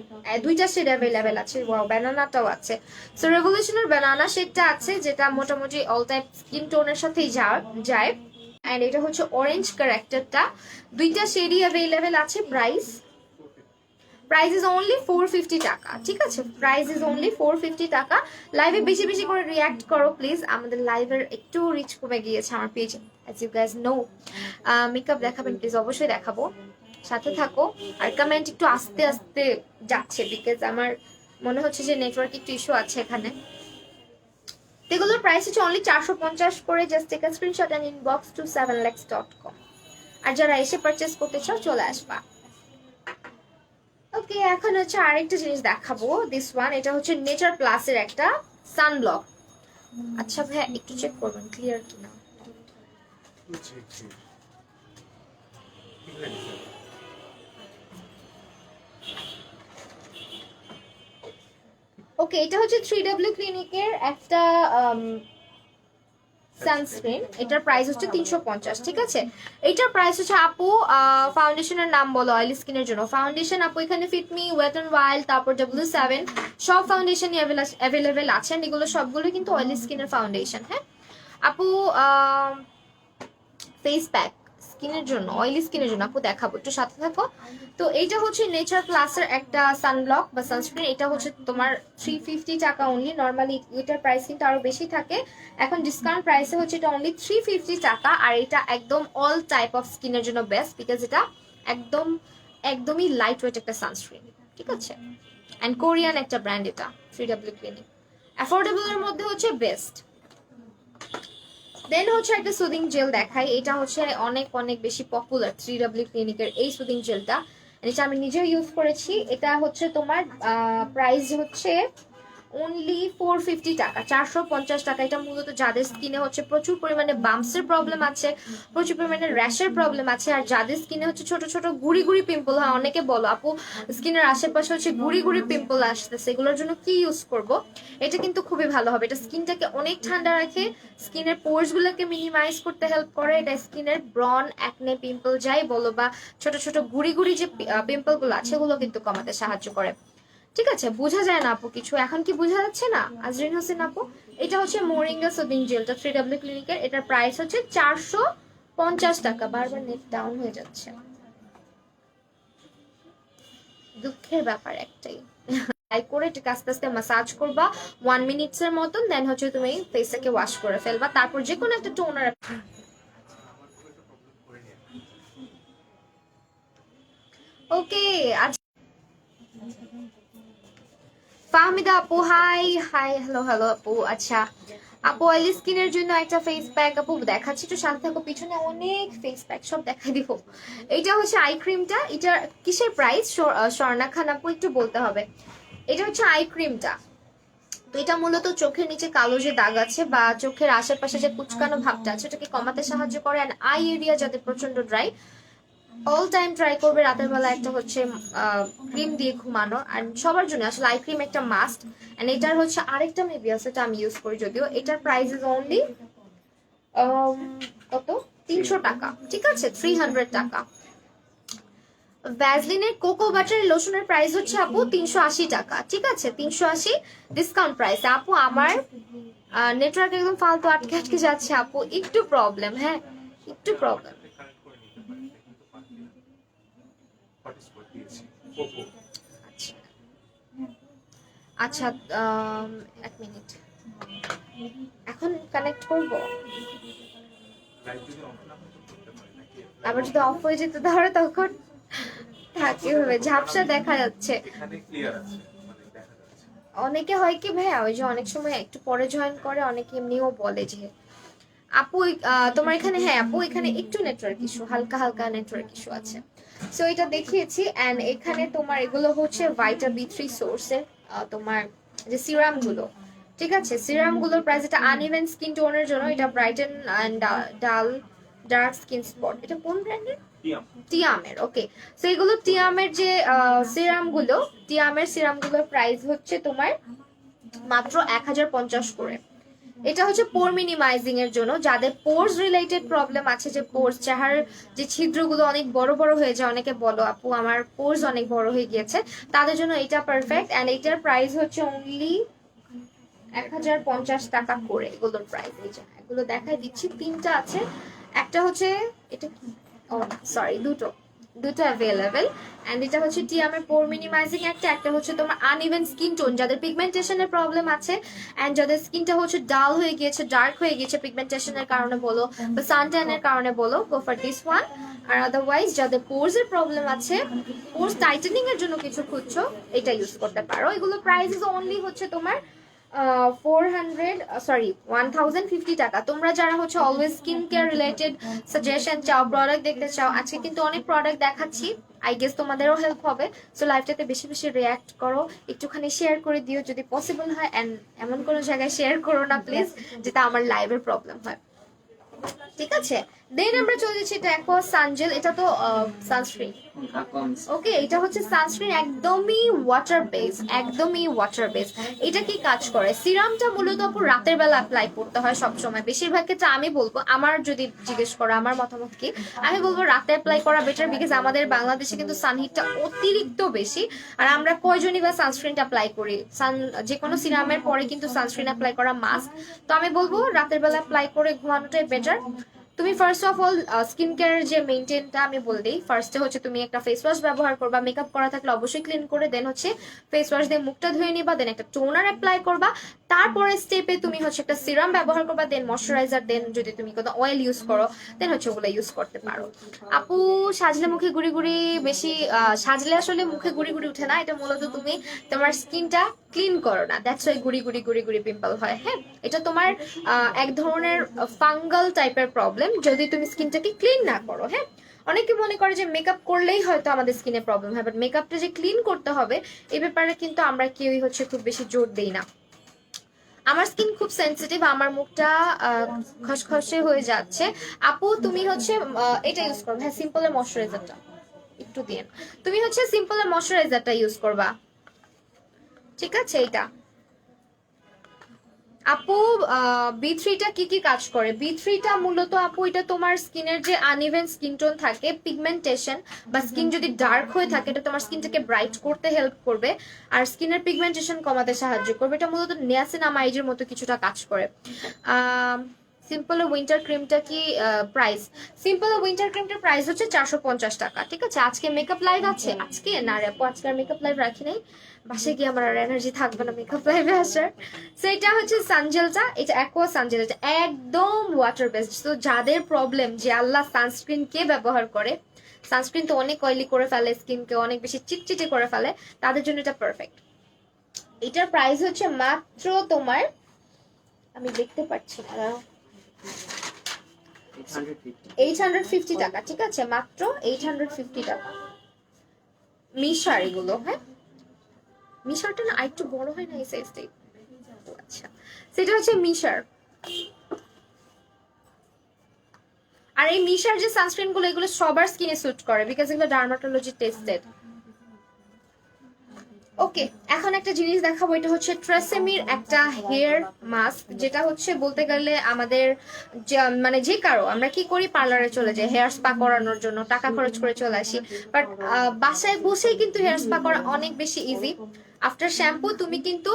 [SPEAKER 1] দুইটা শেড অ্যাভেলেবেল আছে, ওয়াও ব্যানানাটাও আছে। সো রেভলিউশনের ব্যানানা শেডটা আছে, যেটা মোটামুটি অল টাইপ স্কিন টোনের সাথেই যায়। এন্ড এটা হচ্ছে অরেঞ্জ ক্যারেক্টারটা, দুইটা শেডই অ্যাভেলেবেল আছে। প্রাইস ইজ অনলি 450 টাকা, ঠিক আছে? প্রাইস ইজ অনলি 450 টাকা। লাইভে বেশি বেশি করে রিয়াক্ট করো প্লিজ, আমাদের লাইভের একটু রিচ কমে গিয়েছে আমার পেজে, as you guys know. Makeup দেখাবেন প্লিজ? অবশ্যই দেখাবো, সাথে থাকো। আর কমেন্ট একটু আস্তে আস্তে যাচ্ছে, বিকজ আমার মনে হচ্ছে যে নেটওয়ার্ক একটু ইস্যু আছে এখানে। এগুলোর প্রাইস হচ্ছে অনলি 450 করে। Just take a screenshot and inbox to 7lakhs.com। আর যারা এসে পারচেস করতে চাও চলে আসবা। ওকে, এখন হচ্ছে আরেকটা জিনিস দেখাবো, দিস ওয়ান। এটা হচ্ছে নেচার প্লাসের একটা সানব্লক। আচ্ছা ভাইয়া একটু চেক করবেন ক্লিয়ার কিনা। ওকে, এটা হচ্ছে 3W ক্লিনিকের একটা সানস্ক্রিন। এটার প্রাইস হচ্ছে 350, ঠিক আছে? এটার প্রাইস হচ্ছে আপু, ফাউন্ডেশনের নাম বলো অয়েলি স্কিনের জন্য। ফাউন্ডেশন আপু এখানে ফিটমি, ওয়েট এন্ড ওয়াইল্ড, তারপর W7 সব ফাউন্ডেশনই অ্যাভেলেবেল আছে। এগুলো সবগুলো কিন্তু অয়েলি স্কিনের ফাউন্ডেশন। হ্যাঁ আপু, ফেস প্যাক স্কিনের জন্য, অয়েলি স্কিনের জন্য আপু দেখাবো, একটু সাথে থাকো। তো এইটা হচ্ছে নেচার প্লাসের একটা সানব্লক বা সানস্ক্রিন। এটা হচ্ছে তোমার 350 টাকা অনলি। নর্মালি এটার প্রাইস কিন্তু আরো বেশি থাকে, এখন ডিসকাউন্ট প্রাইসে হচ্ছে এটা অনলি 350 টাকা। আর এটা একদম অল টাইপ অফ স্কিনের জন্য বেস্ট, বিকজ এটা একদমই লাইট ওয়েট একটা সানস্ক্রিন, ঠিক আছে? অ্যান্ড কোরিয়ান একটা ব্র্যান্ড এটা, 3W ক্লিনিক। অ্যাফোর্ডেবল এর মধ্যে হচ্ছে বেস্ট। দেন হচ্ছে একটা সুদিং জেল দেখাই, এটা হচ্ছে অনেক অনেক বেশি পপুলার 3W ক্লিনিকের এই সুদিং জেলটা। এটা আমি নিজেও ইউজ করেছি। এটা হচ্ছে তোমার প্রাইস হচ্ছে অনলি 450 টাকা, 450 টাকা। এটা মূলত যাদের স্কিনে হচ্ছে প্রচুর পরিমাণে বাম্পসের প্রবলেম আছে, প্রচুর পরিমাণে র্যাশের প্রবলেম আছে, আর যাদের স্কিনে হচ্ছে ছোট ছোট গুড়ি গুড়ি পিম্পল হয়, অনেকে বলো আপু স্কিনের আশেপাশে হচ্ছে গুড়ি গুড়ি পিম্পল আসতেছে, এগুলোর জন্য কি ইউজ করব? এটা কিন্তু খুবই ভালো হবে। এটা স্কিনটাকে অনেক ঠান্ডা রাখে, স্কিনের পোর্স গুলোকে মিনিমাইজ করতে হেল্প করে। এটা স্কিনের ব্রন, অ্যাকনে, পিম্পল যাই বলো, বা ছোট ছোট গুড়ি গুড়ি যে পিম্পল গুলো আছে ওগুলো কিন্তু কমাতে সাহায্য করে, ঠিক আছে? বোঝা যায় না আপু কিছু? এখন কি বোঝা যাচ্ছে না আজরিন হোসেন আপু? এটা হচ্ছে মোরিঙ্গা সুদিং জেলটা 3W ক্লিনিকের। এটার প্রাইস হচ্ছে 450 টাকা। বারবার নেট ডাউন হয়ে যাচ্ছে, দুঃখের ব্যাপার একটাই। লাইক করে এটাকে আস্তে আস্তে ম্যাসাজ করবা 1 মিনিটস এর মতন, দেন হচ্ছে তুমি ফেসটাকে ওয়াশ করে ফেলবা, তারপর যে কোনো একটা টোনার। ওকে, আচ্ছা ফাহমিদা আপু, হাই হাই, হ্যালো হ্যালো আপু। আচ্ছা আপু, অয়েলি স্কিনের জন্য একটা ফেস প্যাক আপু দেখাচ্ছি, একটু সাথে থাকো, পিছনে অনেক ফেস প্যাক সব দেখাই দিব। এইটা হচ্ছে আই ক্রিমটা। এটা কিসের প্রাইস স্বর্ণা খান আপু একটু বলতে হবে। এটা হচ্ছে আই ক্রিমটা। তো এটা মূলত চোখের নিচে কালো যে দাগ আছে বা চোখের আশেপাশে যে কুচকানো ভাবটা আছে ওটাকে কমাতে সাহায্য করে। অ্যান্ড আই এরিয়া যাদের প্রচন্ড ড্রাই, অল টাইম ট্রাই করবে রাতের বেলা একটা হচ্ছে ক্রিম দিয়ে ঘুমানো। আর সবার জন্য আসলে আই ক্রিম একটা মাস্ট। এন্ড এটার হচ্ছে আরেকটা মেবি আছে, এটা আমি ইউজ করি যদিও। এটার প্রাইস ইজ অনলি কত 300 টাকা, ঠিক আছে 300 টাকা। ভ্যাসলিনের কোকো বাটার লোশনের প্রাইস হচ্ছে আপু 380 টাকা, ঠিক আছে 380 ডিসকাউন্ট প্রাইস। আপু আমার নেটওয়ার্ক একদম ফালতু আটকে আটকে যাচ্ছে আপু, একটু প্রবলেম, হ্যাঁ একটু প্রবলেম। আচ্ছা এক মিনিট, এখন কানেক্ট করব, আবার যদি অফ হয়ে যেতে তাহলে তখন থাকে হবে ঝাপসা দেখা যাচ্ছে। অনেকে হয় কি ভাইয়া ওই যে অনেক সময় একটু পরে জয়েন করে, অনেকে এমনিও বলে যে আপু তোমার এখানে, হ্যাঁ আপু এখানে একটু নেটওয়ার্ক ইস্যু, হালকা হালকা নেটওয়ার্ক ইস্যু আছে। সো এটা দেখিয়েছি। অ্যান্ড এখানে তোমার এগুলো হচ্ছে ভাইটা B3 সোর্সের তোমার যে সিরাম গুলো, ঠিক আছে সিরাম গুলোর প্রাইস, এটা আনইভেন স্কিন টোনের জন্য, এটা ব্রাইটেন অ্যান্ড ডাল ডার্ক স্কিন স্পট, এটা কোন ব্র্যান্ডের? টিয়ামের। ওকে, সো এগুলো টিয়ামের যে সিরাম গুলো, টিয়ামের সিরাম গুলোর প্রাইস হচ্ছে তোমার মাত্র 1050 করে। এটা হচ্ছে পোর মিনিমাইজিং এর জন্য, যাদের পোর্স রিলেটেড প্রবলেম আছে, যে পোর্স চেহারার যে ছিদ্রগুলো অনেক বড় বড় হয়ে যায়, অনেকে বলো আপু আমার পোর্স অনেক বড় হয়ে গিয়েছে, তাদের জন্য এটা পারফেক্ট। এন্ড এটার প্রাইস হচ্ছে অনলি 1050 টাকা করে এগুলোর প্রাইস। এই যে এগুলো দেখাই দিচ্ছি, তিনটা আছে, একটা হচ্ছে এটা কি, ও সরি দুটো অ্যাভেলেবেল। এন্ড এটা হচ্ছে টিয়ামের পোর মিনিমাইজিং একটা হচ্ছে তোমার আনইভেন স্কিন টোন, যাদের পিগমেন্টেশনের প্রবলেম আছে এন্ড যাদের স্কিনটা হচ্ছে ডাল হয়ে গিয়েছে, ডার্ক হয়ে গিয়েছে পিগমেন্টেশনের কারণে বলো বা সানট্যানের কারণে বলো, গো ফর দিস ওয়ান। আর আদারওয়াইজ যাদের পোর্স এর প্রবলেম আছে, পোর্স টাইটেনিং এর জন্য কিছু খুঁজছো, এটা ইউজ করতে পারো। এগুলো প্রাইস অনলি হচ্ছে তোমার 1050 টাকা। তোমরা যারা হচ্ছে always skin care related suggestion চাও, প্রোডাক্ট দেখতে চাও, আজকে কিন্তু অনেক প্রোডাক্ট দেখাচ্ছি, আই গেস তোমাদেরও হেল্প হবে। সো লাইভটাতে বেশি বেশি রিয়াক্ট করো, একটুখানি শেয়ার করে দিও যদি পসিবল হয়, এন্ড এমন কোনো জায়গায় শেয়ার করো না প্লিজ যেটা আমার লাইভের প্রবলেম হয়, ঠিক আছে। দেন আমরা চলে যাচ্ছি, এটা অ্যাকোয়া সানজেল, এটা তো সানস্ক্রিন। ওকে, এটা হচ্ছে সানস্ক্রিন, একদমই ওয়াটার বেস, একদমই ওয়াটার বেস। এটা কি কাজ করে, সিরামটা মূলত আপু রাতের বেলা অ্যাপ্লাই করতে হয় সব সময়, বেশিরভাগ ক্ষেত্রে আমি বলবো, আমার যদি জিজ্ঞেস করো আমার মতামত কি, আমি বলবো রাতে অ্যাপ্লাই করা বেটার, বিকজ আমাদের বাংলাদেশে কিন্তু সানহিটটা অতিরিক্ত বেশি। আর আমরা কয়জনই বা সানস্ক্রিনটা অ্যাপ্লাই করি, যে কোনো সিরামের পরে কিন্তু সানস্ক্রিন অ্যাপ্লাই করা মাস্ট। তো আমি বলবো রাতের বেলা অ্যাপ্লাই করে ঘুমানোটাই বেটার। তুমি first of all skin care যে মেইনটেইনটা আমি বলে দিই, ফার্স্টে হচ্ছে তুমি একটা ফেস ওয়াশ ব্যবহার করবা, মেকআপ করা থাকলে অবশ্যই ক্লিন করে, দেন হচ্ছে ফেস ওয়াশ দিয়ে মুখটা ধুয়ে নিবা, দেন একটা টোনার অ্যাপ্লাই করবা, তারপরে স্টেপে তুমি হচ্ছে একটা সিরাম ব্যবহার করবা, দেন ময়শ্চারাইজার, দেন যদি তুমি কোনো অয়েল ইউজ করো দেন হচ্ছে ওগুলো ইউজ করতে পারো। আপু সাজলে মুখে গুড়ি গুড়ি বেশি, সাজলে আসলে মুখে গুড়ি গুড়ি উঠে না, এটা মূলত তুমি তোমার স্কিনটা ক্লিন করো না, দ্যাটস ওয়াই গুড়ি গুড়ি গুড়ি গুড়ি পিম্পল হয়। হ্যাঁ, এটা তোমার এক ধরনের ফাঙ্গাল টাইপের প্রবলেম যদি তুমি স্কিনটাকে ক্লিন না করো। হ্যাঁ, অনেকে মনে করে যে মেকআপ করলেই হয়তো আমাদের স্কিনে প্রবলেম হয়, বাট মেকআপটা যে ক্লিন করতে হবে এই ব্যাপারে কিন্তু আমরা কেউই হচ্ছে খুব বেশি জোর দেই না। আমার স্কিন খুব সেন্সিটিভ, আমার মুখটা খসখসে হয়ে যাচ্ছে। আপু তুমি হচ্ছে এটা ইউজ করবে, হ্যাঁ সিম্পলের ময়শ্চারাইজারটা একটু দিন, তুমি হচ্ছে সিম্পলের ময়শ্চারাইজারটা ইউজ করবা, ঠিক আছে। এটা আপু B3টা কি কি কাজ করে, B3টা মূলত আপু এটা তোমার স্কিনের যে আনইভেন স্কিন টোন থাকে, পিগমেন্টেশন বা স্কিন যদি ডার্ক হয়ে থাকে, এটা তোমার স্কিনটাকে ব্রাইট করতে হেল্প করবে আর স্কিনের পিগমেন্টেশন কমাতে সাহায্য করবে। এটা মূলত নিয়াসিনামাইডের মতো কিছুটা কাজ করে। সিম্পল উইন্টার ক্রিমটা কি প্রাইস, সিম্পল উইন্টার ক্রিমটার প্রাইস হচ্ছে 450 টাকা, ঠিক আছে। আজকে মেকআপ লাইভ আছে, আজকে না রে আপু, আজকে আর মেকআপ লাইভ রাখি নাই, বাসে গিয়ে আমার আর এনার্জি থাকবে না মেকআপ লাইভে আসার। সো এটা হচ্ছে সানজেলটা, এটা অ্যাকোয়া সানজেল, এটা একদম ওয়াটার বেসড। তো যাদের প্রবলেম যে আল্লাহ সানস্ক্রিন কে ব্যবহার করে, সানস্ক্রিন তো অনেক অয়েলি করে ফেলে স্কিনকে, অনেক বেশি চিটচিটে করে ফেলে, তাদের জন্য এটা পারফেক্ট। এটার প্রাইস হচ্ছে মাত্র তোমার, আমি দেখতে পাচ্ছি না, 850 টাকা, ঠিক আছে মাত্র 850 টাকা। মিশার এগুলো, হ্যাঁ মিশারটা না আরেকটু বড় হয় না এই সাইজটাই, আচ্ছা সেটা হচ্ছে মিশার। আর এই মিশার যে সানস্ক্রিন গুলো এগুলো সবার স্কিনে স্যুট করে, বিকজ এগুলো ডার্মাটোলজি টেস্টেড। ওকে, এখন একটা জিনিস দেখাবো, এটা হচ্ছে ট্রেসেমির একটা হেয়ার মাস্ক, যেটা হচ্ছে বলতে গেলে আমাদের মানে যে কারো আমরা কি করি, পার্লারে চলে যাই হেয়ার স্পা করানোর জন্য, টাকা খরচ করে চলে আসি, বাট বাসায় বসেই কিন্তু হেয়ার স্পা করা অনেক বেশি ইজি। আফটার শ্যাম্পু তুমি কিন্তু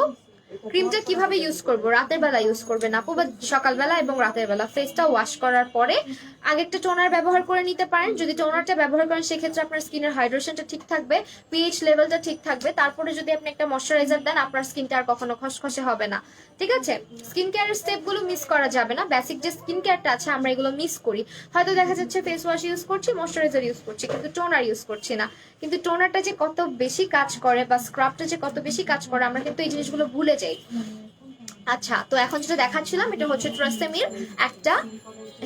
[SPEAKER 1] ক্রিমটা কিভাবে ইউজ করবো, রাতের বেলা ইউজ করবে না, বা সকালবেলা এবং রাতের বেলা ফেসটা ওয়াশ করার পরে আগে একটা টোনার ব্যবহার করে নিতে পারেন। যদি টোনারটা ব্যবহার করেন সেক্ষেত্রে আপনার স্কিনের হাইড্রেশনটা ঠিক থাকবে, পিএইচ লেভেলটা ঠিক থাকবে। তারপরে যদি আপনি একটা ময়শ্চারাইজার দেন, আপনার স্কিনটা আর কখনো খসখসে হবে না। ঠিক আছে, স্কিন কেয়ারের স্টেপগুলো মিস করা যাবে না। বেসিক যে স্কিন কেয়ারটা আছে আমরা এগুলো মিস করি। হয়তো দেখা যাচ্ছে ফেস ওয়াশ ইউজ করছি, ময়শ্চারাইজার ইউজ করছি, কিন্তু টোনার ইউজ করছি না। কিন্তু টোনারটা যে কত বেশি কাজ করে বা স্ক্রাবটা যে কত বেশি কাজ করে আমরা কিন্তু এই জিনিসগুলো ভুলে যাই। আচ্ছা, তো এখন যেটা দেখাচ্ছিলাম এটা হচ্ছে ট্রেসেমির একটা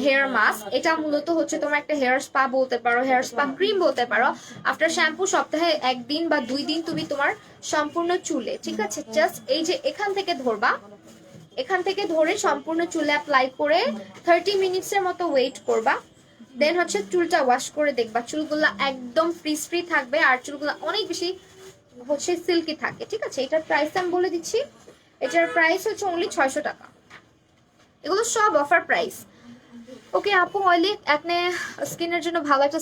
[SPEAKER 1] হেয়ার মাস্ক। এটা মূলত হচ্ছে তোমার একটা হেয়ার স্পা বলতে পারো, হেয়ার স্পা ক্রিম বলতে পারো। আফটার শ্যাম্পু সপ্তাহে 1 দিন বা 2 দিন তুমি তোমার সম্পূর্ণ চুলে, ঠিক আছে, জাস্ট এই যে এখান থেকে ধরবা, এখান থেকে ধরে সম্পূর্ণ চুলে অ্যাপ্লাই করে 30 মিনিটসের মতো ওয়েট করবা। দেন হচ্ছে চুলটা ওয়াশ করে দেখবা চুলগুলা একদম ফ্রি থাকবে, আর চুলগুলা অনেক বেশি হচ্ছে সিল্কি থাকে। ঠিক আছে, এটার প্রাইস আমি বলে দিচ্ছি। এটার প্রাইস হচ্ছে অনলি 600 টাকা। এগুলো সব অফার প্রাইস। ওকে আপু, অয়েলি অ্যাকনে স্কিনের জন্য ভালো একটা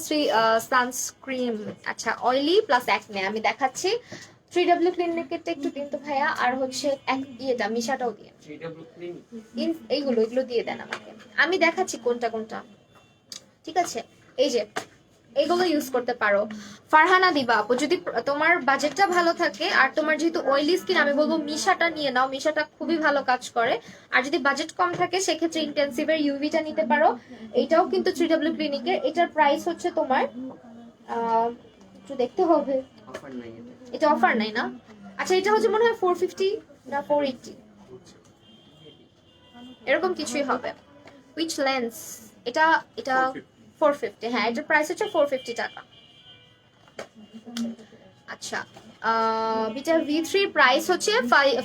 [SPEAKER 1] সানস্ক্রিন। আচ্ছা, অয়েলি প্লাস অ্যাকনে আমি দেখাচ্ছি। 3W ক্লিনিকেরটা একটু দিন তো ভাইয়া, আর হচ্ছে ইয়েটা মিশাটাও দিয়ে, এইগুলো এগুলো দিয়ে দেন আমাকে, আমি দেখাচ্ছি কোনটা কোনটা। ঠিক আছে, এই যে এগুলো ইউজ করতে পারো। ফারহানা দিবা আপু, যদি তোমার বাজেটটা ভালো থাকে আর তোমার যেহেতু অয়েলি স্কিন, আমি বলবো মিশাটা নিয়ে নাও, মিশাটা খুবই ভালো কাজ করে। আর যদি বাজেট কম থাকে সেক্ষেত্রে ইন্টেন্সিভের ইউভিটা নিতে পারো। এটাও কিন্তু 3W ক্লিনিকের। এটার প্রাইস হচ্ছে তোমার একটু দেখতে হবে, এটা অফার নাই না। আচ্ছা, এটা হচ্ছে মনে হয় 450 না 480 এরকম কিছুই হবে। উইচ লেন্স এটা? এটা 450। হ্যাঁ, এটার প্রাইস হচ্ছে 450 টাকা। আচ্ছা, বিটা V3 প্রাইস হচ্ছে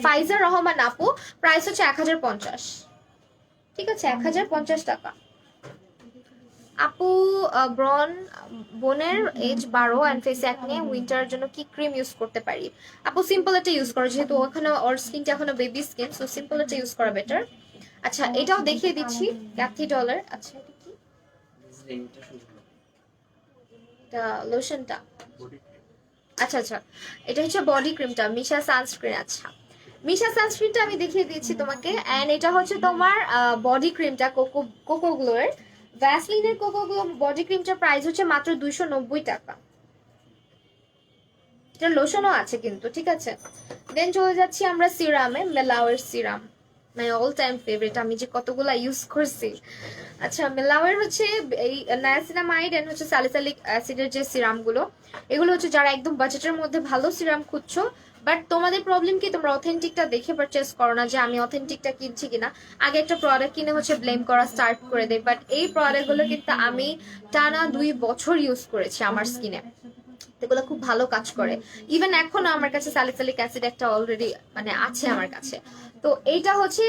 [SPEAKER 1] ফাইজার রহমান আপু, প্রাইস হচ্ছে 1050। ঠিক আছে, 1050 টাকা। আপু, ব্রন বোনের এজ 12 এন্ড ফেস অ্যাকনে, উইন্টারের জন্য কি ক্রিম ইউজ করতে পারি? আপু, সিম্পল একটা ইউজ করো, যেহেতু ওখানে ওর স্কিনটা এখনো বেবি স্কিন, সো সিম্পল একটা ইউজ করা বেটার। আচ্ছা, এটাও দেখিয়ে দিচ্ছি, ক্যাথি ডলার। আচ্ছা, এটা কি? এটা লোশনটা। আচ্ছা আচ্ছা, এটা হচ্ছে বডি ক্রিমটা, মিশা সানস্ক্রিন। আচ্ছা, মিশা সানস্ক্রিনটা আমি দেখিয়ে দিয়েছি তোমাকে। এন্ড এটা হচ্ছে তোমার বডি ক্রিমটা কোকো গ্লোর, ভ্যাসলিনের কোকো গ্লো বডি ক্রিমটার প্রাইস হচ্ছে মাত্র 290 টাকা। এটা লোশনও আছে কিন্তু। ঠিক আছে, দেন চলে যাচ্ছি আমরা সিরামে, মেলাওয়ের serum, my all time favourite, আমি যে কতগুলা ইউজ করছি। আচ্ছা, মেলাওয়ের হচ্ছে এই নায়াসিনামাইড এন্ড হচ্ছে স্যালিসাইলিক অ্যাসিডের যে সিরামগুলো, এগুলো হচ্ছে যারা একদম বাজেটের মধ্যে ভালো সিরাম খুঁজছো, বাট তোমাদের প্রবলেম কি, তোমরা অথেন্টিকটা দেখে পারচেস করো না, যে আমি অথেন্টিকটা কিনছি কিনা। আগে একটা প্রোডাক্ট কিনে হচ্ছে ব্লেম করা স্টার্ট করে দেয়, বাট এই প্রোডাক্টগুলো কিন্তু আমি টানা 2 বছর ইউজ করেছি আমার স্কিনে, এগুলো খুব ভালো কাজ করে। ইভেন এখনো আমার কাছে স্যালিসাইলিক অ্যাসিড একটা অলরেডি মানে আছে আমার কাছে। তো এইটা হচ্ছে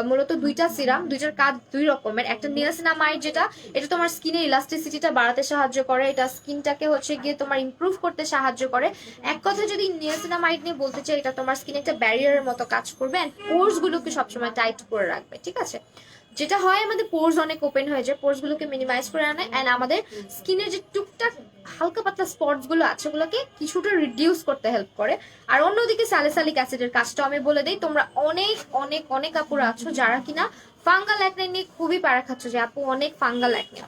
[SPEAKER 1] মূলত দুইটা সিরাম, দুইটার কাজ 2 রকমের। একটা নিয়াসিনামাইড, যেটা এটা তোমার স্কিনের ইলাস্টিসিটিটা বাড়াতে সাহায্য করে, এটা স্কিনটাকে হচ্ছে গিয়ে তোমার ইমপ্রুভ করতে সাহায্য করে। এক কথা যদি নিয়াসিনামাইড নিয়ে বলতে চাই, এটা তোমার স্কিনে একটা ব্যারিয়ারের মতো কাজ করবে এন্ড পোর্স গুলোকে সবসময় টাইট করে রাখবে। ঠিক আছে, যেটা হয় আমাদের পোর্স অনেক ওপেন হয়ে যায়, পোর্স গুলোকে মিনিমাইজ করে আনে এন্ড আমাদের স্কিনের যে টুকটাক হালকা পাতলা স্পটস গুলো আছে ওগুলোকে কিছুটা রিডিউস করতে হেল্প করে। আর অন্যদিকে স্যালিসাইলিক অ্যাসিডের কাজটা আমি বলে দিই, তোমরা অনেক অনেক অনেক আপুরা আছো যারা কিনা ফাঙ্গাল অ্যাকনে নিয়ে খুবই প্যারা খাচ্ছ, যে আপু অনেক ফাঙ্গাল অ্যাকনে,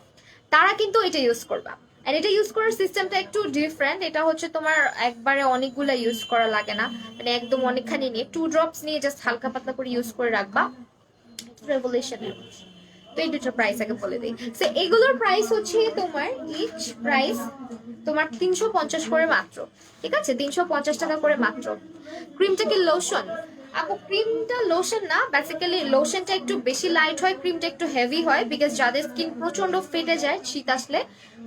[SPEAKER 1] তারা কিন্তু এটা ইউজ করবা। আর এটা ইউজ করার সিস্টেমটা একটু ডিফারেন্ট। এটা হচ্ছে তোমার একবারে অনেকগুলা ইউজ করা লাগে না, মানে একদম অনেকখানি নিয়ে 2 ড্রপস নিয়ে জাস্ট হালকা পাতলা করে ইউজ করে রাখবা। রেভলিউশনের, তো এই দুটোর প্রাইস আগে বলে দিই। সো এগুলোর প্রাইস হচ্ছে তোমার ইচ প্রাইস তোমার 350 করে মাত্র। ঠিক আছে, 350 টাকা করে মাত্র। ক্রিমটা কি লোশন? আপু, ক্রিমটা লোশন না, বেসিক্যালি লোশনটা একটু বেশি লাইট হয়, ক্রিমটা একটু হেভি হয়, বিকজ যাদের স্কিন প্রচন্ড ফেটে যায় শীত আসলে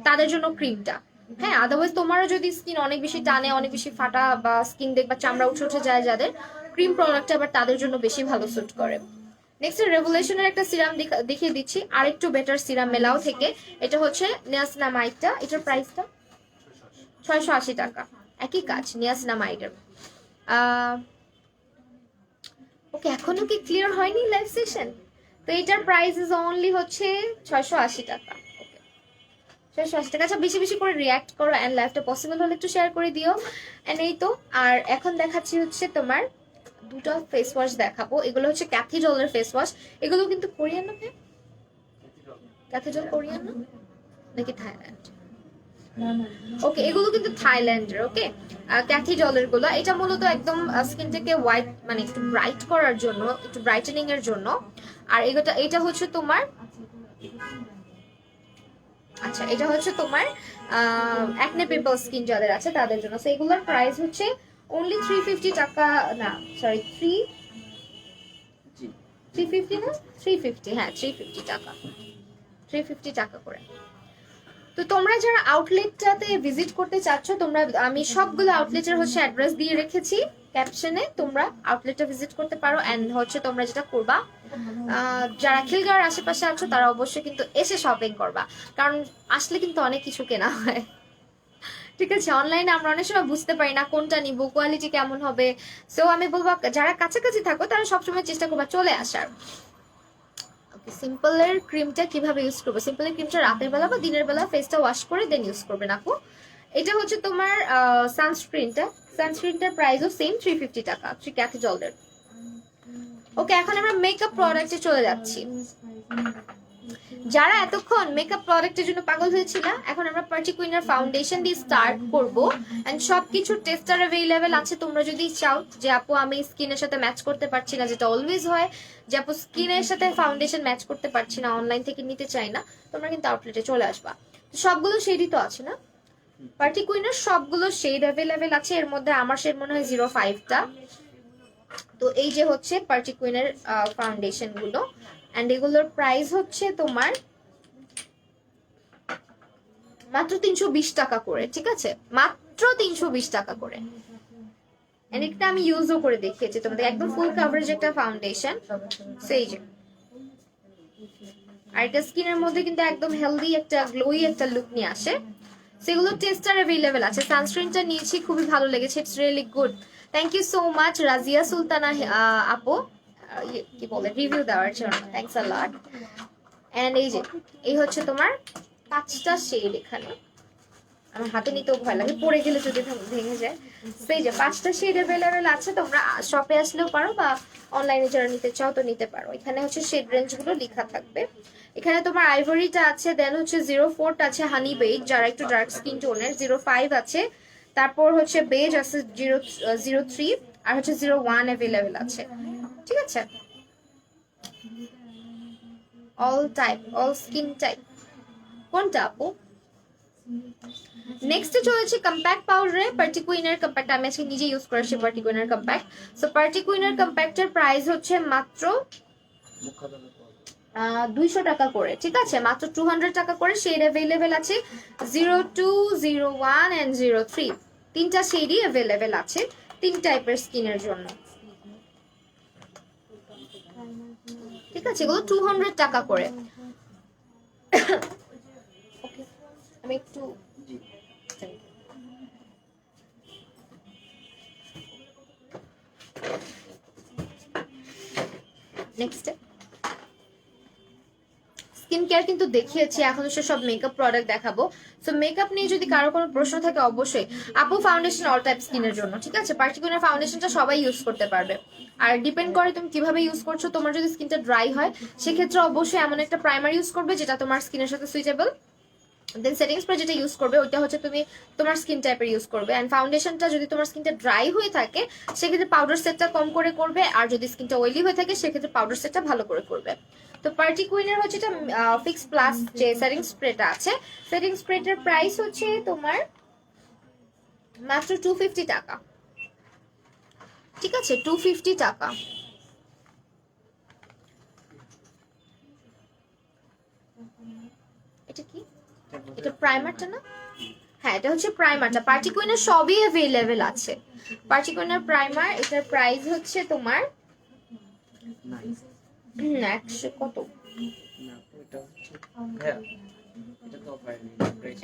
[SPEAKER 1] তাদের জন্য ক্রিমটা। হ্যাঁ, আদারওয়াইজ তোমারও যদি স্কিন অনেক বেশি টানে, অনেক বেশি ফাটা বা স্কিন দেখবা চামড়া উঠে উঠে যায় যাদের, ক্রিম প্রোডাক্টটা আবার তাদের জন্য বেশি ভালো স্যুট করে। নেক্সট রেভলিউশনের একটা সিরাম দেখিয়ে দিচ্ছি, আরেকটু বেটার সিরাম মেলাও থেকে। এটা হচ্ছে নিয়াসিনামাইডটা, এটার প্রাইসটা 680 টাকা। একই কাজ নিয়াসিনামাইডের। ওকে, এখনো কি ক্লিয়ার হয়নি লাইভ সেশন? তো এটার প্রাইস ইজ অনলি হচ্ছে 680 টাকা। ওকে, 680 টাকা। আচ্ছা, বেশি বেশি করে রিয়াক্ট করো অ্যান্ড লাইভটা পসিবল হলে একটু শেয়ার করে দিও। অ্যান্ড এই তো, আর এখন দেখাচ্ছি হচ্ছে তোমার দুটো ফেস ওয়াশ দেখাবো। এগুলো হচ্ছে ক্যাথিডলের ফেস ওয়াশ। এগুলো কিন্তু কোরিয়ান না? ক্যাথিডল কোরিয়ান না নাকি থাইল্যান্ড? ওকে, এগুলো কিন্তু থাইল্যান্ডের। ওকে, ক্যাথিডলের গুলো, এটা মূলত একদম স্কিনটাকে হোয়াইট মানে একটু ব্রাইট করার জন্য, একটু ব্রাইটেনিং এর জন্য। আর এটা হচ্ছে তোমার, আচ্ছা এটা হচ্ছে তোমার অ্যাকনে পিম্পল স্কিন যাদের আছে তাদের জন্য। সো এগুলোর প্রাইস হচ্ছে অনলি 350 টাকা, না সরি 350 না 350, হ্যাঁ 350 টাকা, 350 টাকা করে। তো তোমরা যারা আউটলেটটাতে ভিজিট করতে চাচ্ছ, তোমরা, আমি সবগুলো আউটলেটের হচ্ছে অ্যাড্রেস দিয়ে রেখেছি ক্যাপশনে, তোমরা আউটলেটটা ভিজিট করতে পারো। অ্যান্ড হচ্ছে তোমরা যেটা করবা, যারা খিলগাঁওয়ের আশেপাশে আছো তারা অবশ্যই কিন্তু এসে শপিং করবা, কারণ আসলে কিন্তু অনেক কিছু কেনা হয়। ঠিক আছে, অনলাইনে আমরা অনেক সময় বুঝতে পারি না কোনটা নিব, কোয়ালিটি কেমন হবে। সো আমি বলবো যারা কাছাকাছি থাকো তারা সবসময় চেষ্টা করবা চলে আসার। সিম্পলের ক্রিমটা কিভাবে ইউজ করবো? সিম্পলের ক্রিমটা রাতের বেলা বা দিনের বেলা ফেসটা ওয়াশ করে দেন ইউজ করবেন আপু। এটা হচ্ছে তোমার সানস্ক্রিনটার প্রাইসও সেম 350 টাকা, ক্যাথিডলের। ওকে, এখন আমরা মেকআপ প্রোডাক্টে চলে যাচ্ছি। যারা এতক্ষণ মেকআপ প্রোডাক্টের জন্য পাগল হয়েছিল, এখন আমরা পার্টি কুইনের ফাউন্ডেশন দিয়ে স্টার্ট করব। এন্ড সবকিছু টেস্টার অ্যাভেলেবেল আছে। তোমরা যদি চাও যে আপু আমি স্কিনের সাথে ম্যাচ করতে পারছি না, যেটা অলওয়েজ হয় যে আপু স্কিনের সাথে ফাউন্ডেশন ম্যাচ করতে পারছি না, অনলাইন থেকে নিতে চাই না, তোমরা কিন্তু আউটলেটে চলে আসবা। সবগুলো শেডই তো আছে না পার্টি কুইনের, সবগুলো শেড অ্যাভেলেবেল আছে। এর মধ্যে আমার শেড মনে হয় 05টা। তো এই যে হচ্ছে পার্টি কুইনের ফাউন্ডেশন গুলো, এন্ড এগুলোর প্রাইস হচ্ছে তোমার মাত্র 320 টাকা করে। ঠিক আছে, মাত্র 320 টাকা করে। এন্ড এটা আমি ইউজও করে দেখিয়েছি তোমাদের, একদম ফুল কভারেজ একটা ফাউন্ডেশন। সেই যে, আর এটা স্কিনের মধ্যে কিন্তু একদম হেলদি একটা গ্লোই একটা লুক নিয়ে আসে। সেগুলো টেস্টার অ্যাভেলেবেল আছে। সানস্ক্রিনটা নিয়েছি, খুবই ভালো লেগেছে, it's really good. Thank you so much Razia Sultana আপু, কি বলে রিভিউ দেওয়ার জন্য, থ্যাংকস আ লট। এন্ড এই যে, এই হচ্ছে তোমার 5টা শেড। এখানে আমার হাতে নিতেও ভয় লাগে, পড়ে গেলে যদি ভেঙে যায়। সেই যে 5টা শেড অ্যাভেলেবেল আছে, তোমরা শপে আসলেও পারো বা অনলাইনে যারা নিতে চাও তো নিতে পারো। এখানে হচ্ছে শেড রেঞ্জ গুলো লেখা থাকবে। এখানে তোমার আইভরিটা আছে, দেন হচ্ছে 04 আছে হানি বেজ যারা একটু ডার্ক স্কিন টোনের, 05 আছে, তারপর হচ্ছে বেজ আছে 03, আর হচ্ছে 01 অ্যাভেলেবেল আছে। ঠিক আছে, all type, all skin type. কোনটা আপু? নেক্সটে চলেছে কম্প্যাক্ট পাউডারে। পার্টি কুইনের কম্প্যাক্ট আমি আজকে নিজে ইউজ করেছি, পার্টি কুইনের কম্প্যাক্ট। সো পার্টি কুইনের কম্প্যাক্টের প্রাইস হচ্ছে মাত্র 200 টাকা করে। ঠিক আছে, মাত্র 200 টাকা করে। শেড অ্যাভেলেবেল আছে 02, 01 এন্ড 03, 3টা শেডই অ্যাভেলেবেল আছে 3 টাইপের স্কিনের জন্য। ঠিক আছে, এগুলো 200 টাকা করে। আমি একটু নেক্সট স্কিন কেয়ার কিন্তু দেখিয়েছি, এখন সব মেকআপ প্রোডাক্ট দেখাবো। সো মেকআপ নিয়ে যদি কারো কোনো প্রশ্ন থাকে অবশ্যই। আপু ফাউন্ডেশন অল টাইপ স্কিনের জন্য। ঠিক আছে, পার্টিকুলার ফাউন্ডেশনটা সবাই ইউজ করতে পারবে। আর ডিপেন্ড করে তুমি কিভাবে ইউজ করছো। তোমার যদি স্কিনটা ড্রাই হয় সেক্ষেত্রে অবশ্যই এমন একটা প্রাইমার ইউজ করবে যেটা তোমার স্কিনের সাথে সুইটেবল। দেন সেটিং স্প্রে যেটা ইউজ করবে ওইটা হচ্ছে তুমি তোমার স্কিন টাইপের ইউজ করবে। এন্ড ফাউন্ডেশনটা যদি তোমার স্কিনটা ড্রাই হয়ে থাকে সেক্ষেত্রে পাউডার সেটটা কম করে করবে, আর যদি স্কিনটা অয়েলি হয়ে থাকে সেক্ষেত্রে পাউডার সেটটা ভালো করে করবে। তো পার্টি কুইনের হচ্ছে এটা ফিক্স প্লাস যে সেটিং স্প্রেটা আছে, সেটিং স্প্রেটার প্রাইস হচ্ছে তোমার মাত্র 250 টাকা। ঠিক আছে, 250 টাকা। এটা কি? এটা প্রাইমারটা না? হ্যাঁ, এটা হচ্ছে প্রাইমারটা। পার্টি কুইনের সবই অ্যাভেলেবেল আছে। পার্টি কুইনের প্রাইমার, এটার প্রাইস হচ্ছে তোমার 100 কত,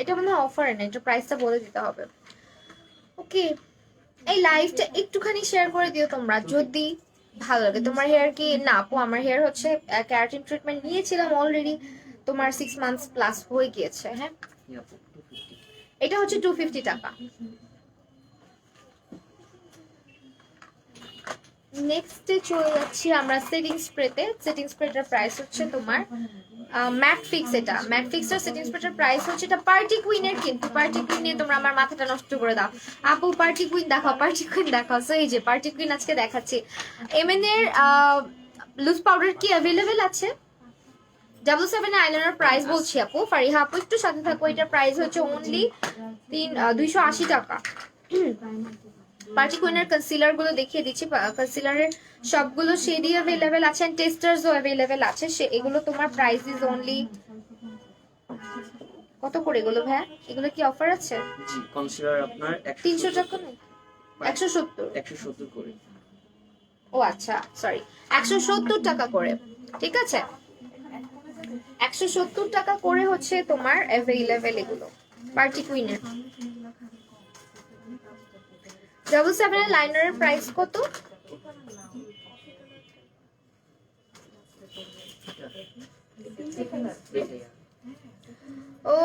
[SPEAKER 1] এটা মনে হয় অফারে না, এটা প্রাইসটা বলে দিতে হবে। ওকে, এই লাইভটা একটুখানি শেয়ার করে দিও তোমরা যদি ভালো লাগে। তোমার হেয়ার কি না আপু? আমার হেয়ার হচ্ছে ক্যারাটিন ট্রিটমেন্ট নিয়েছিলাম অলরেডি, তোমার 6 মান্থস প্লাস হয়ে গিয়েছে। হ্যাঁ, এটা হচ্ছে 250 টাকা। নেক্সটে চলে যাচ্ছি আমরা সেটিং স্প্রেতে। সেটিং স্প্রেটার প্রাইস হচ্ছে তোমার ম্যাট ফিক্স। এটা ম্যাট ফিক্সের সেটিং স্প্রেটার প্রাইস হচ্ছে, এটা পার্টি কুইনের, কিন্তু পার্টি কুইন নিয়ে তোমরা আমার মাথাটা নষ্ট করে দাও। আপু পার্টি কুইন দেখাও, পার্টি কুইন দেখাও। সো এই যে পার্টি কুইন আজকে দেখাচ্ছি। এমএন এর লুজ পাউডার কি অ্যাভেলেবেল আছে? 777 আইলাইনার প্রাইস বলছি আপু, ফারিহা আপু একটু সাথে থাকো। এটার প্রাইস হচ্ছে অনলি 280 টাকা। পার্টি কুইনের কনসিলার গুলো দেখিয়ে দিচ্ছি। কনসিলারের সবগুলো শেডই অ্যাভেলেবেল আছে, এন্ড টেস্টারসও অ্যাভেলেবেল আছে। এগুলো তোমার প্রাইস ইজ অনলি কত করে এগুলো ভাইয়া? এগুলো কি অফার আছে?
[SPEAKER 2] জি, কনসিলার আপনার
[SPEAKER 1] 300 টাকা না, 170
[SPEAKER 2] 170 করে।
[SPEAKER 1] ও আচ্ছা, সরি, 170 টাকা করে। ঠিক আছে, 170 টাকা করে হচ্ছে তোমার অ্যাভেলেবেল এগুলো পার্টি কুইনের। 777 লাইনারের প্রাইস কত?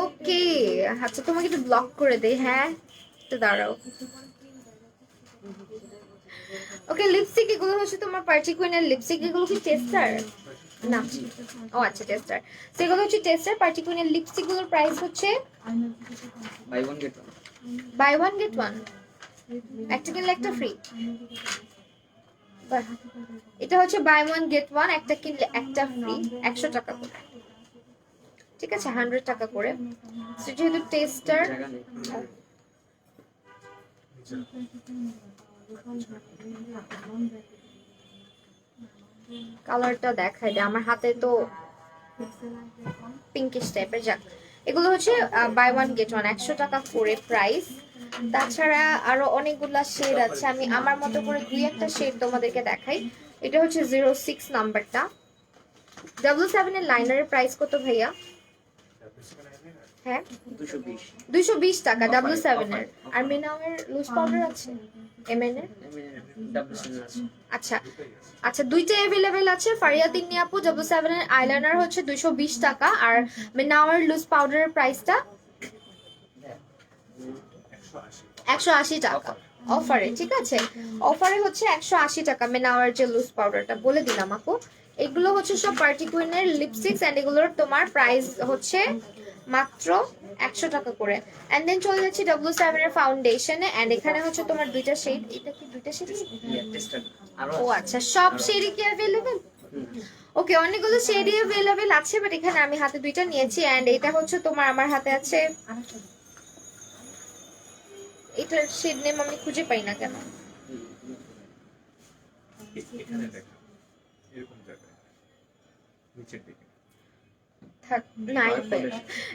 [SPEAKER 1] ওকে, আচ্ছা তোমাকে একটু ব্লক করে দেই। হ্যাঁ, একটু দাঁড়াও। ওকে, লিপস্টিক এগুলো হচ্ছে তোমার পার্টি কুইনের লিপস্টিক। এগুলো কি টেস্টার না? ও আচ্ছা, টেস্টার। সেগুলো হচ্ছে টেস্টার। পার্টি কুইনের লিপস্টিক গুলোর প্রাইস হচ্ছে
[SPEAKER 2] buy one get one.
[SPEAKER 1] Buy one get one, একটা কিনলে একটা ফ্রি। এটা হচ্ছে বাই ওয়ান গেট ওয়ান, একটা কিনলে একটা ফ্রি, 100 টাকা করে। ঠিক আছে, 100 টাকা করে। যেহেতু টেস্টার, কালারটা দেখাই দে, আমার হাতে তো পিঙ্কিশ টাইপের। যাক, এগুলো হচ্ছে বাই ওয়ান গেট ওয়ান, 100 টাকা করে প্রাইস। তাছাড়া আরো অনেকগুলা শেড আছে, আমি আমার মতো করে দুই একটা শেড তোমাদেরকে দেখাই। এটা হচ্ছে 06 নাম্বারটা। 777 এর লাইনারের প্রাইস কত ভাইয়া? হ্যাঁ, 220 টাকা 777 এর। আর মিনাওয়ের লুজ পাউডার আছে, এমএন এর। আচ্ছা আচ্ছা, দুইটাই अवेलेबल আছে। ফারিয়া তিন্নি আপু 777 এর আইলাইনার হচ্ছে 220 টাকা, আর মিনাওয়ের লুজ পাউডারের প্রাইসটা 180 টাকা অফারে। ঠিক আছে, অফারে হচ্ছে 180 টাকা মিনাওয়ের যে লুজ পাউডারটা বলে দিলাম আপু। এগুলো হচ্ছে সব পার্টি কুইনের লিপস্টিক্স, এন্ড এগুলোর তোমার প্রাইস হচ্ছে মাত্র 100 টাকা করে। এন্ড দেন চলে যাচ্ছি 777 এর ফাউন্ডেশনে, এন্ড এখানে হচ্ছে তোমার দুইটা শেড। এটা কি দুইটা শেড? ও আচ্ছা, সব শেডই কি अवेलेबल? ওকে, অনেকগুলো শেডই अवेलेबल আছে, বাট এখানে আমি হাতে দুইটা নিয়েছি। এন্ড এটা হচ্ছে তোমার, আমার হাতে আছে, এটার শেড নেম আমি খুঁজে পাই না কেন।
[SPEAKER 3] এখানে দেখা এরকম জায়গায় নিচের দিকে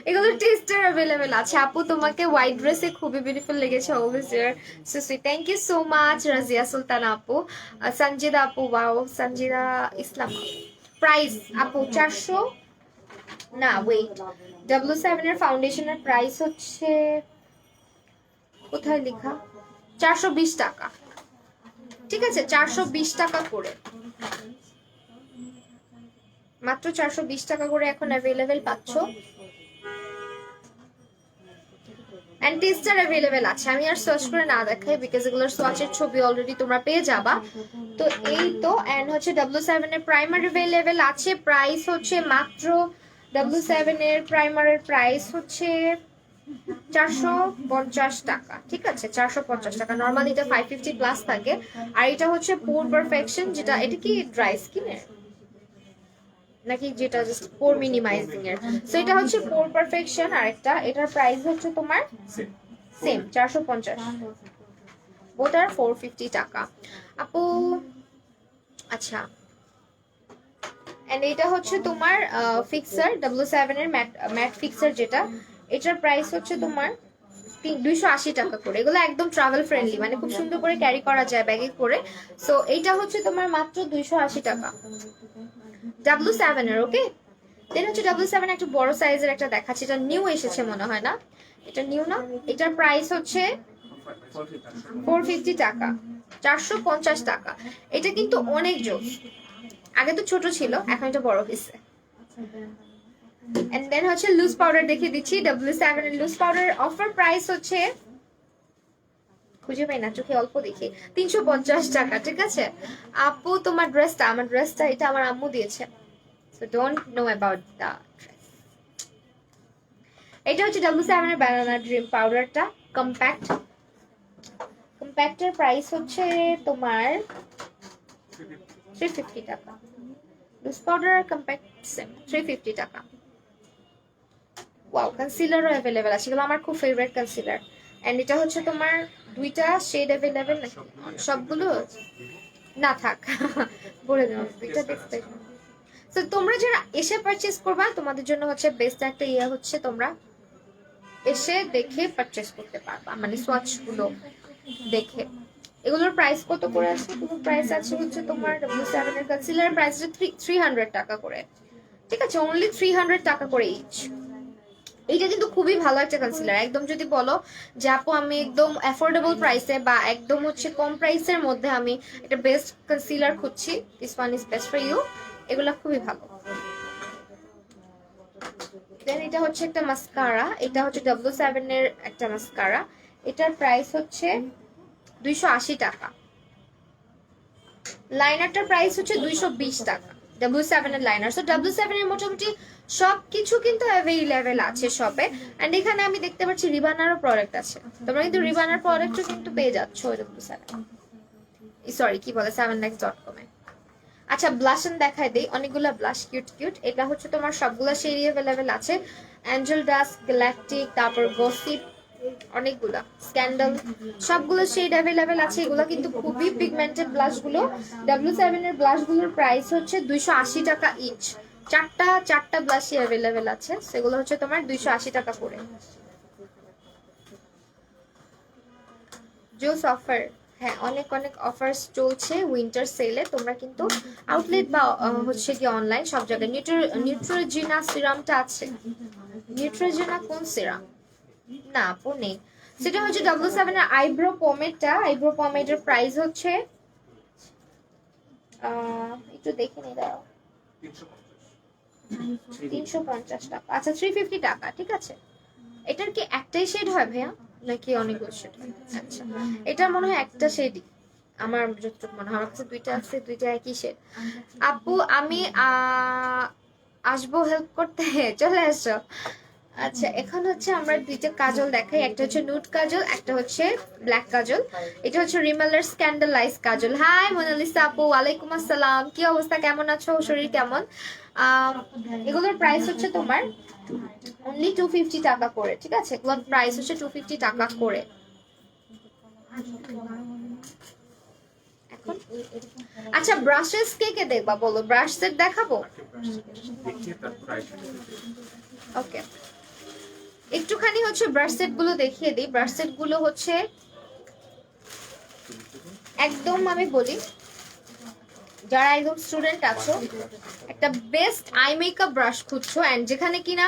[SPEAKER 1] এগুলো টেস্টার अवेलेबल আছে আপু। তোমাকে হোয়াইট ড্রেসে খুবই বিউটিফুল লেগেছে, অলওয়েজ ইয়ার so sweet. Thank you so much Razia Sultan আপু, সঞ্জিদা আপু, ওয়াও, সঞ্জিদা ইসলাম। প্রাইস আপু 400 না, ওয়েট, 777 এর ফাউন্ডেশনের প্রাইস হচ্ছে কোথায় লেখা? 420 টাকা। ঠিক আছে, 420 টাকা করে, মাত্র 420 টাকা করে এখন अवेलेबल পাচ্ছ। এন্ড টেস্টার अवेलेबल আছে, আমি আর সার্চ করে না দেখাই, বিকজ এগুলোর সোয়াচের ছবি অলরেডি তোমরা পেয়ে যাবা। তো এই তো, এন্ড হচ্ছে 777 এর প্রাইমার अवेलेबल আছে। প্রাইস হচ্ছে মাত্র 777 এর প্রাইমারের প্রাইস হচ্ছে 450 টাকা। ঠিক আছে, 450 টাকা। নরমালি এটা 550 প্লাস থাকে। আর এটা হচ্ছে পোর পারফেকশন, যেটা, এটা কি ড্রাই স্কিনের নাকি যেটা জাস্ট পোর মিনিমাইজিং এর? সো এটা হচ্ছে পোর পারফেকশন। আর একটা, এটার প্রাইস হচ্ছে তোমার সেম 450, ওটার 450 টাকা আপু। আচ্ছা, এন্ড এটা হচ্ছে তোমার ফিক্সার 777 এর ম্যাট ফিক্সার, যেটা এটার প্রাইস হচ্ছে তোমার 280 টাকা করে। এগুলো একদম ট্রাভেল ফ্রেন্ডলি, মানে খুব সুন্দর করে ক্যারি করা যায় ব্যাগে করে। সো এইটা হচ্ছে তোমার মাত্র 280 টাকা 777 এর। ওকে, দেন হচ্ছে 777 একটু বড় সাইজের একটা দেখাচ্ছি, এটা নিউ এসেছে মনে হয় না, এটা নিউ না। এটার প্রাইস হচ্ছে 450 টাকা, 450 টাকা। এটা কিন্তু অনেক জোস। আগে তো ছোট ছিল, এখন এটা বড় হয়েছে। এন্ড দেন হচ্ছে লুজ পাউডার দেখিয়ে দিচ্ছি। W7 এর লুজ পাউডার অফার প্রাইস হচ্ছে, খুঁজে পাই না, চোখে অল্প দেখি, 350 টাকা। ঠিক আছে আপু, তোমার ড্রেসটা, আমার ড্রেসটা এটা আমার আম্মু দিয়েছে, so don't know about the dress. এটা হচ্ছে W7 এর ব্যানানা ড্রিম পাউডারটা, কম্প্যাক্ট। কম্প্যাক্টের প্রাইস হচ্ছে তোমার 350 টাকা। লুজ পাউডার আর কম্প্যাক্ট সেম, 350 টাকা। ওয়াও, কনসিলারও অ্যাভেলেবেল আছে, এগুলো আমার খুব ফেভারিট কনসিলার। এন্ড এটা হচ্ছে তোমার দুইটা শেড অ্যাভেলেবেল নাকি সবগুলো? না থাক, বলে দেবো দুইটা দেখতে। তো তোমরা যারা এসে পারচেজ করবা, তোমাদের জন্য হচ্ছে বেস্ট একটা ইয়ে হচ্ছে তোমরা এসে দেখে পারচেজ করতে পারবা, মানে সোয়াচ গুলো দেখে। এগুলোর প্রাইস কত করে আছে? এগুলোর প্রাইস আছে হচ্ছে তোমার W7 এর কনসিলার প্রাইস হচ্ছে 300 টাকা করে। ঠিক আছে, অনলি 300 টাকা করে ইচ। এইটা কিন্তু খুবই ভালো একটা কনসিলার। একদম যদি বলো যে আপু আমি একদম অ্যাফোর্ডেবল প্রাইসে বা একদম হচ্ছে কম প্রাইসের মধ্যে আমি একটা বেস্ট কনসিলার খুঁজছি, this one is best for you. এগুলা খুবই ভালো। দেন এটা হচ্ছে একটা মাস্কারা, এটা হচ্ছে W7 এর একটা মাস্কারা। এটার প্রাইস হচ্ছে 280 টাকা। লাইনারটার প্রাইস হচ্ছে 220 টাকা। W7 এর লাইনার। সো W7 এর মোটামুটি সবকিছু কিন্তু অ্যাভেলেবেল আছে শপে। এন্ড এখানে আমি দেখতে পাচ্ছি রিবানারও প্রোডাক্ট আছে। তোমরা কিন্তু রিবানার প্রোডাক্টও কিন্তু পেয়ে যাচ্ছ W7, সরি কি বলে 7lakhs.com এ। আচ্ছা ব্লাশন দেখাই দেই, অনেকগুলো ব্লাশ কিউট কিউট। এটা হচ্ছে তোমার সবগুলো শেড অ্যাভেলেবেল আছে। অ্যাঞ্জেল ডাস্ক, গ্যালাকটিক, তারপর গসিপ, অনেকগুলা স্ক্যান্ডাল, সবগুলো শেড অ্যাভেলেবেল আছে। এগুলো কিন্তু খুবই পিগমেন্টেড ব্লাশ গুলো। W7 এর ব্লাশ গুলোর প্রাইস হচ্ছে 280 টাকা ইচ। চারটা ব্লাশই অ্যাভেলেবেল আছে, সেগুলো হচ্ছে তোমার 280 টাকা করে। জোস অফার, হ্যাঁ অনেক অনেক অফার্স চলছে উইন্টার সেলে। তোমরা কিন্তু আউটলেট বা হচ্ছে কি অনলাইন সব জায়গায়। নিউট্রোজিনা সিরামটা আছে। নিউট্রোজিনা কোন সিরাম? না আপু নেই, সেটা হচ্ছে W7 এর আইব্রো পমেডটা। আইব্রো পমেডের প্রাইস হচ্ছে একটু দেখে নিই, দাঁড়াও, 350 টাকা। আচ্ছা 350 টাকা, ঠিক আছে। এটার কি একটাই শেড হয় ভাইয়া নাকি অনেকগুলো শেড হয়? আচ্ছা এটার মনে হয় একটা শেডই, আমার যতটুকু মনে হয়। আমার কাছে দুইটা আছে, দুইটা একই শেড। আপু আমি আসবো হেল্প করতে, চলে আসো। আচ্ছা এখন হচ্ছে আমরা দুইটা কাজল দেখাই, একটা হচ্ছে নুড কাজল, একটা হচ্ছে ব্ল্যাক কাজল। এটা হচ্ছে রিমেলার স্ক্যান্ডালাইজ কাজল। হাই মোনালিসা আপু, ওয়ালাইকুম আসসালাম, কি অবস্থা, কেমন আছো, শরীর কেমন? এগুলোর প্রাইস হচ্ছে তোমার অনলি 250 টাকা করে। ঠিক আছে, এগুলোর প্রাইস হচ্ছে 250 টাকা করে। এখন আচ্ছা ব্রাশেস কে কে দেখবা বলো, ব্রাশ সেট দেখাবো? ওকে, একটুখানি হচ্ছে ব্রাশ সেট গুলো দেখিয়ে দিই। ব্রাশ সেট গুলো হচ্ছে একদম, আমি বলি যারা একদম স্টুডেন্ট আছো, একটা বেস্ট আই মেকআপ ব্রাশ খুঁজছো এন্ড যেখানে কিনা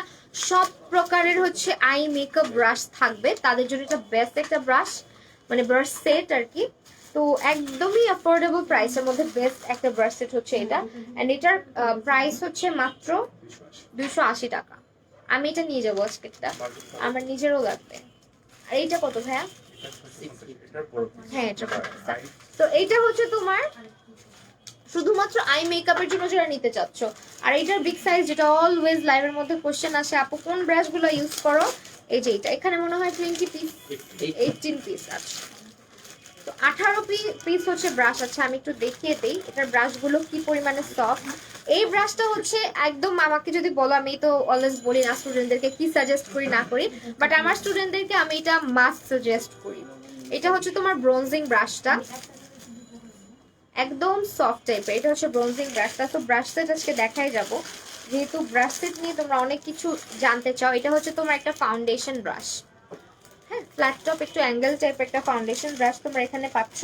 [SPEAKER 1] সব প্রকারের হচ্ছে আই মেকআপ ব্রাশ থাকবে, তাদের জন্য এটা বেস্ট একটা ব্রাশ, মানে ব্রাশ সেট আর কি। তো একদমই অ্যাফোর্ডেবল প্রাইসের মধ্যে বেস্ট একটা ব্রাশ সেট হচ্ছে এটা। এন্ড এটার প্রাইস হচ্ছে মাত্র 280 টাকা। আমি এটা নিয়ে যাবো আজকেরটা, আমার নিজেরও লাগবে। আর এইটা কত ভাইয়া? হ্যাঁ এটা বড়। তো এইটা হচ্ছে তোমার শুধুমাত্র আই মেকআপের জন্য যারা নিতে চাচ্ছ। আর এইটার বিগ সাইজ, যেটা অলওয়েজ লাইভের মধ্যে কোশ্চেন আসে, আপু কোন ব্রাশ গুলো ইউজ করো? এই যে এটা, এখানে মনে হয় 20 পিস, 18 পিস আছে। তো 18 পিস হচ্ছে ব্রাশ আছে। আমি একটু দেখিয়ে দেই এটার ব্রাশ গুলো কি পরিমাণে সফট। এই ব্রাশটা হচ্ছে একদম, আমাকে যদি বলো, আমি তো অলওয়েজ বলি না স্টুডেন্টদেরকে কি সাজেস্ট করি না করি, বাট আমার স্টুডেন্টদেরকে আমি এটা মাস্ট সাজেস্ট করি। এটা হচ্ছে তোমার ব্রোনজিং ব্রাশটা, একদম সফট টাইপের। এটা হচ্ছে ব্রোনজিং ব্রাশটা। তো ব্রাশ সেট আজকে দেখাই যাব, যেহেতু ব্রাশ সেট নিয়ে তোমরা অনেক কিছু জানতে চাও। এটা হচ্ছে তোমার একটা ফাউন্ডেশন ব্রাশ, হ্যাঁ ফ্ল্যাট টপ একটু অ্যাঙ্গেল টাইপের একটা ফাউন্ডেশন ব্রাশ তোমরা এখানে পাচ্ছ।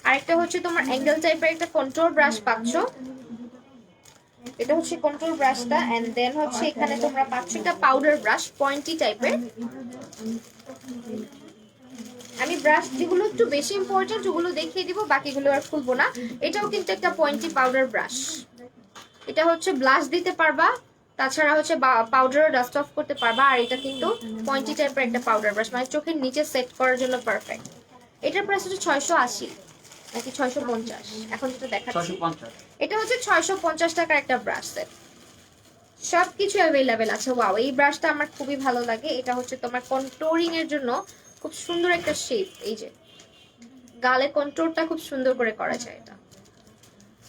[SPEAKER 1] আরেকটা হচ্ছে তোমার অ্যাঙ্গেল টাইপের একটা কন্ট্রোল ব্রাশ পাচ্ছ, এটা হচ্ছে কন্ট্রোল ব্রাশটা। এন্ড দেন হচ্ছে এখানে তোমরা পাচ্ছ একটা পাউডার ব্রাশ, পয়েন্টি টাইপের। আমি ব্রাশ যেগুলো একটু বেশি ইম্পর্টেন্ট ওগুলো দেখিয়ে দিব, বাকিগুলো আর খুলবো না। এটাও কিন্তু একটা পয়েন্টি পাউডার ব্রাশ। এটা হচ্ছে ব্লাশ দিতে পারবা, তাছাড়া হচ্ছে পাউডারও ডাস্ট অফ করতে পারবা। আর এটা কিন্তু পয়েন্টি টাইপের একটা পাউডার ব্রাশ, মানে চোখের নিচে সেট করার জন্য পারফেক্ট। এটার প্রাইস হচ্ছে 680 নাকি 650, এখন যেটা দেখাচ্ছি
[SPEAKER 2] 650।
[SPEAKER 1] এটা হচ্ছে 650 টাকার একটা ব্রাশ সেট। সবকিছু অ্যাভেলেবেল আছে। ওয়াও, এই ব্রাশটা আমার খুবই ভালো লাগে। এটা হচ্ছে তোমার কন্ট্রোলিং এর জন্য খুব সুন্দর একটা শেপ, এই যে গালে কন্ট্রোলটা খুব সুন্দর করে করা যায় এটা।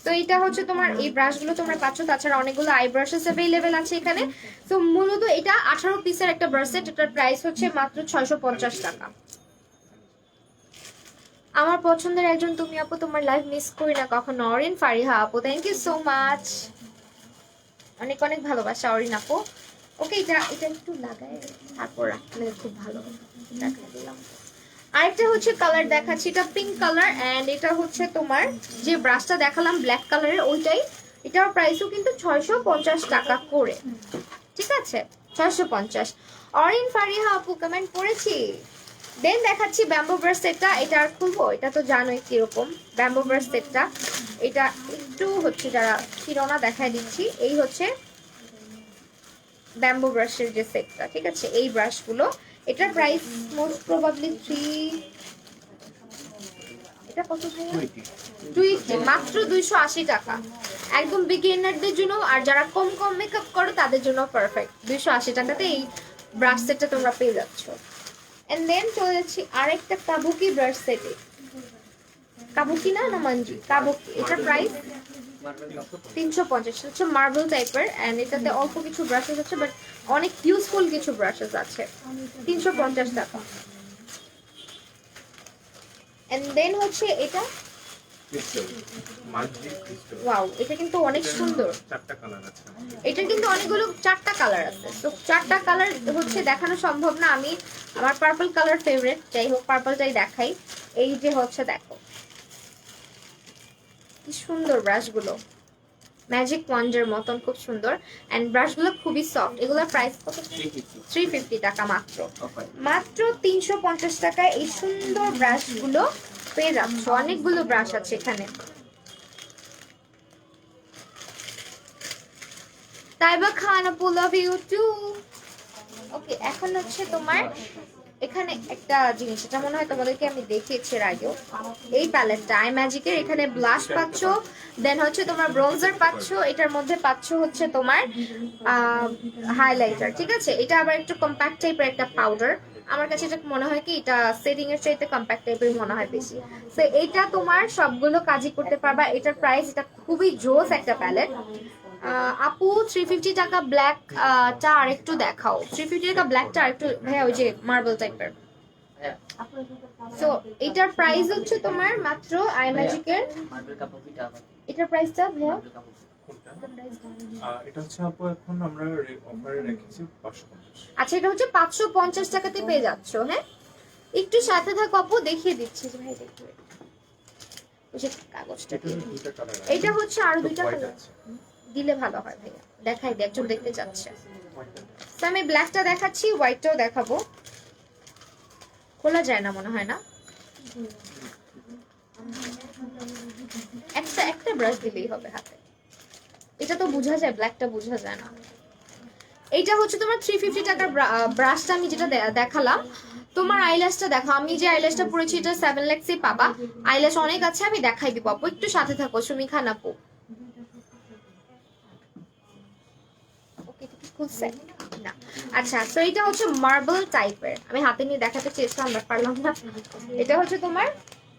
[SPEAKER 1] তো এটা হচ্ছে তোমার এই ব্রাশগুলো তোমরা পাচ্ছ, তাছাড়া অনেকগুলো আই ব্রাশেস অ্যাভেলেবেল আছে এখানে। তো মূলত এটা 18 পিসের একটা ব্রাশ সেট, এটার প্রাইস হচ্ছে মাত্র 650 টাকা। আমার পছন্দের একজন তুমি আপু, তোমার লাইভ মিস করি না কখনো। অরিন ফারিহা আপু, থ্যাংক ইউ সো মাচ, অনেক অনেক ভালোবাসা অরিন আপু। ওকে, এটা এটা একটু লাগায় তারপর রাখলে খুব ভালো দেখা দিলাম। আরেকটা হচ্ছে কালার দেখাচ্ছি, এটা পিঙ্ক কালার এন্ড এটা হচ্ছে তোমার যে ব্রাশটা দেখালাম ব্ল্যাক কালারের ওইটাই। এটার প্রাইসও কিন্তু 650 টাকা করে, ঠিক আছে 650। অরিন ফারিহা আপু কমেন্ট করেছি। দেন দেখাচ্ছি ব্যাম্বো ব্রাশ সেটটা, এটা আর খুলবো, এটা তো জানোই কিরকম ব্যাম্বো ব্রাশ সেটটা। এটা একটু হচ্ছে যারা শিরোনা দেখায় দিচ্ছি, এই হচ্ছে ব্যাম্বো ব্রাশের যে সেটটা, ঠিক আছে এই ব্রাশগুলো। এটার প্রাইস মোস্ট প্রবাবলি 3, এটা কত ভাইয়া? 280, মাত্র 280 টাকা, একদম বিগিনারদের জন্য। আর যারা কম কম মেকআপ করো তাদের জন্য পারফেক্ট। 280 টাকাতে এই ব্রাশ সেটটা তোমরা পেয়ে যাচ্ছ। এন্ড দেন চলে যাচ্ছি আরেকটা কাবুকি ব্রাশ সেটে। কাবুকি না না মানজি, কাবুকি। এটার প্রাইস 350, হচ্ছে মার্বেল টাইপের এন্ড এটাতে অল্প কিছু ব্রাশেস আছে, বাট অনেক ইউজফুল কিছু ব্রাশেস আছে। 350 টাকা। এন্ড দেন হচ্ছে এটা, ওয়াও, এটা কিন্তু অনেক সুন্দর।
[SPEAKER 3] চারটা কালার আছে,
[SPEAKER 1] এটা কিন্তু অনেকগুলো 4টা কালার আছে। তো 4টা কালার হচ্ছে দেখানো সম্ভব না, আমি আমার পার্পল কালার ফেভারিট, যাই হোক পার্পলটাই দেখাই। এই যে হচ্ছে দেখো কি সুন্দর ব্রাশগুলো, ম্যাজিক ওয়ান্ডের মতন খুব সুন্দর। এন্ড ব্রাশগুলো খুবই সফট। এগুলোর প্রাইস কত? 350 টাকা মাত্র। মাত্র 350 টাকায় এই সুন্দর ব্রাশগুলো পেয়ে যাচ্ছ। অনেকগুলো ব্রাশ আছে এখানে। তাইবা খান আপু, লাভ ইউ টু। ওকে, এখন হচ্ছে তোমার এখানে একটা জিনিস, এটা মনে হয় তোমাদেরকে আমি দেখিয়েছি এর আগেও। এই প্যালেটটা আই ম্যাজিকের, এখানে ব্লাশ পাচ্ছ, দেন হচ্ছে তোমার ব্রোঞ্জার পাচ্ছ, এটার মধ্যে পাচ্ছ হচ্ছে তোমার হাইলাইটার, ঠিক আছে। এটা আবার একটু কম্প্যাক্ট টাইপের একটা পাউডার। আমার কাছে এটা মনে হয় কি এটা সেটিং এর চাইতে কম্প্যাক্ট টাইপের মনে হয় বেশি। তো এটা তোমার সবগুলো কাজই করতে পারবা। এটার প্রাইস, এটা খুবই জোস একটা প্যালেট। আপু 350 টাকা ব্ল্যাক টা আর একটু দেখাও। 350 টাকা ব্ল্যাকটা আর একটু ভাইয়া, ওই যে মার্বেল টাইপের। সো এটার প্রাইস হচ্ছে তোমার মাত্র আই ম্যাজিকের, এটার প্রাইসটা ভাইয়া
[SPEAKER 3] এটা হচ্ছে আপু এখন আমরা অফারে রেখেছি 550।
[SPEAKER 1] আচ্ছা, এটা হচ্ছে 550 টাকাতে পেয়ে যাচ্ছ। হ্যাঁ, একটু সাথে থাকো আপু, দেখিয়ে দিচ্ছি যে ভাই দেখবে ওই যে কাগজটা।
[SPEAKER 3] দুটো কালার আছে,
[SPEAKER 1] এটা হচ্ছে আরো 2টা
[SPEAKER 3] হোয়াইট
[SPEAKER 1] কালার
[SPEAKER 3] আছে,
[SPEAKER 1] দিলে ভালো হয় ভাইয়া, দেখাই দে, একজন দেখতে চাচ্ছে। তো আমি ব্ল্যাকটা দেখাচ্ছি, হোয়াইটটাও দেখাবো। খোলা যায় না মনে হয় না, একটা একটা ব্রাশ দিলেই হবে হাতে। এটা তো বোঝা যায়, ব্ল্যাকটা বোঝা যায় না। এইটা হচ্ছে তোমার 350 টাকার ব্রাশটা আমি যেটা দেখালাম। তোমার আইল্যাশটা দেখো, আমি যে আইল্যাশটা পরেছি এটা 7 লাক্সই পাবা। আইল্যাশ অনেক আছে, আমি দেখাই দিব আপু, একটু সাথে থাকো সুমি খান আপু। ওকে, এটা কি খুলছে না? আচ্ছা, তো এটা হচ্ছে মার্বেল টাইপের, আমি হাতে নিয়ে দেখাতে চেয়েছিলাম বাট পারলাম না। এটা হচ্ছে তোমার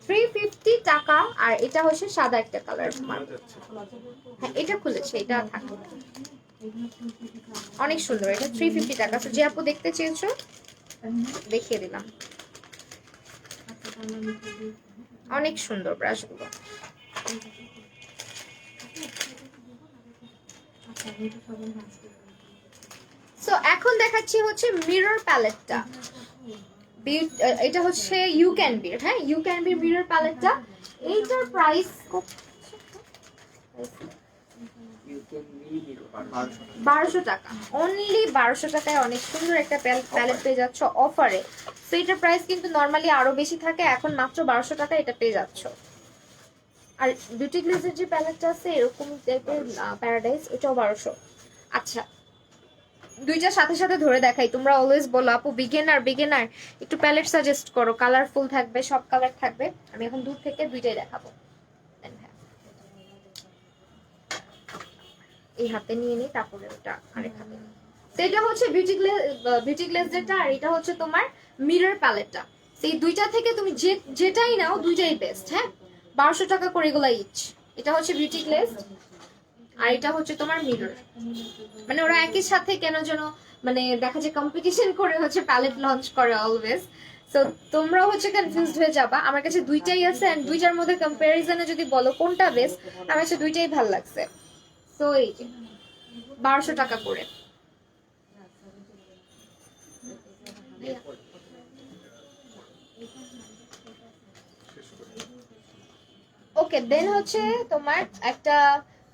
[SPEAKER 1] 350 টাকা আর এটা হচ্ছে সাদা একটা কালার। হ্যাঁ, এটা খুলেছে, এটা থাকবে অনেক সুন্দর। এটা 350 টাকা। তো যে আপু দেখতে চেয়েছো দেখিয়ে দিলাম, অনেক সুন্দর ব্রাশগুলো। সো এখন দেখাচ্ছি হচ্ছে মিরর প্যালেটটা। এটা হচ্ছে ইউ ক্যান বি, হ্যাঁ ইউ ক্যান বি মিরর প্যালেটটা। এইটার প্রাইস 1200 টাকা, অনলি 1200 টাকায় অনেক সুন্দর একটা প্যালেট পেয়ে যাচ্ছ অফারে। তো এটার প্রাইস কিন্তু নর্মালি আরো বেশি থাকে, এখন মাত্র 1200 টাকা এটা পেয়ে যাচ্ছ। আর বিউটি গ্লেজের যে প্যালেটটা আছে এরকম টাইপের প্যারাডাইস, ওটাও 1200। আচ্ছা, দুইটা সাথে সাথে ধরে দেখাই, তোমরা অলওয়েজ বলো আপু বিগিনার একটু প্যালেট সাজেস্ট করো, কালারফুল থাকবে, সব কালার থাকবে। আমি এখন দূর থেকে দুইটাই দেখাবো। এই হাতে নিয়ে নিই, তারপরে ওটা আরেক হাতে নিই। তো এটা হচ্ছে বিউটি গ্লেজেরটা, আর এটা হচ্ছে তোমার মিরর প্যালেটটা। সেই দুইটা থেকে তুমি যেটাই নাও দুইটাই বেস্ট। হ্যাঁ, 1200 টাকা করে এগুলা ইচ। এটা হচ্ছে বিউটি গ্লেজ আর এটা হচ্ছে তোমার মিরর। মানে ওরা একই সাথে কেন যেন মানে দেখা যায় কম্পিটিশন করে হচ্ছে প্যালেট লঞ্চ করে অলওয়েজ। সো তোমরা হচ্ছে কনফিউজড হয়ে যাবা। আমার কাছে দুইটাই আছে, এন্ড দুইটার মধ্যে কম্প্যারিজনে যদি বলো কোনটা বেস্ট, আমার কাছে দুইটাই ভালো লাগছে। সো এই যে 1200 টাকা করে। ওকে, দেন হচ্ছে তোমার একটা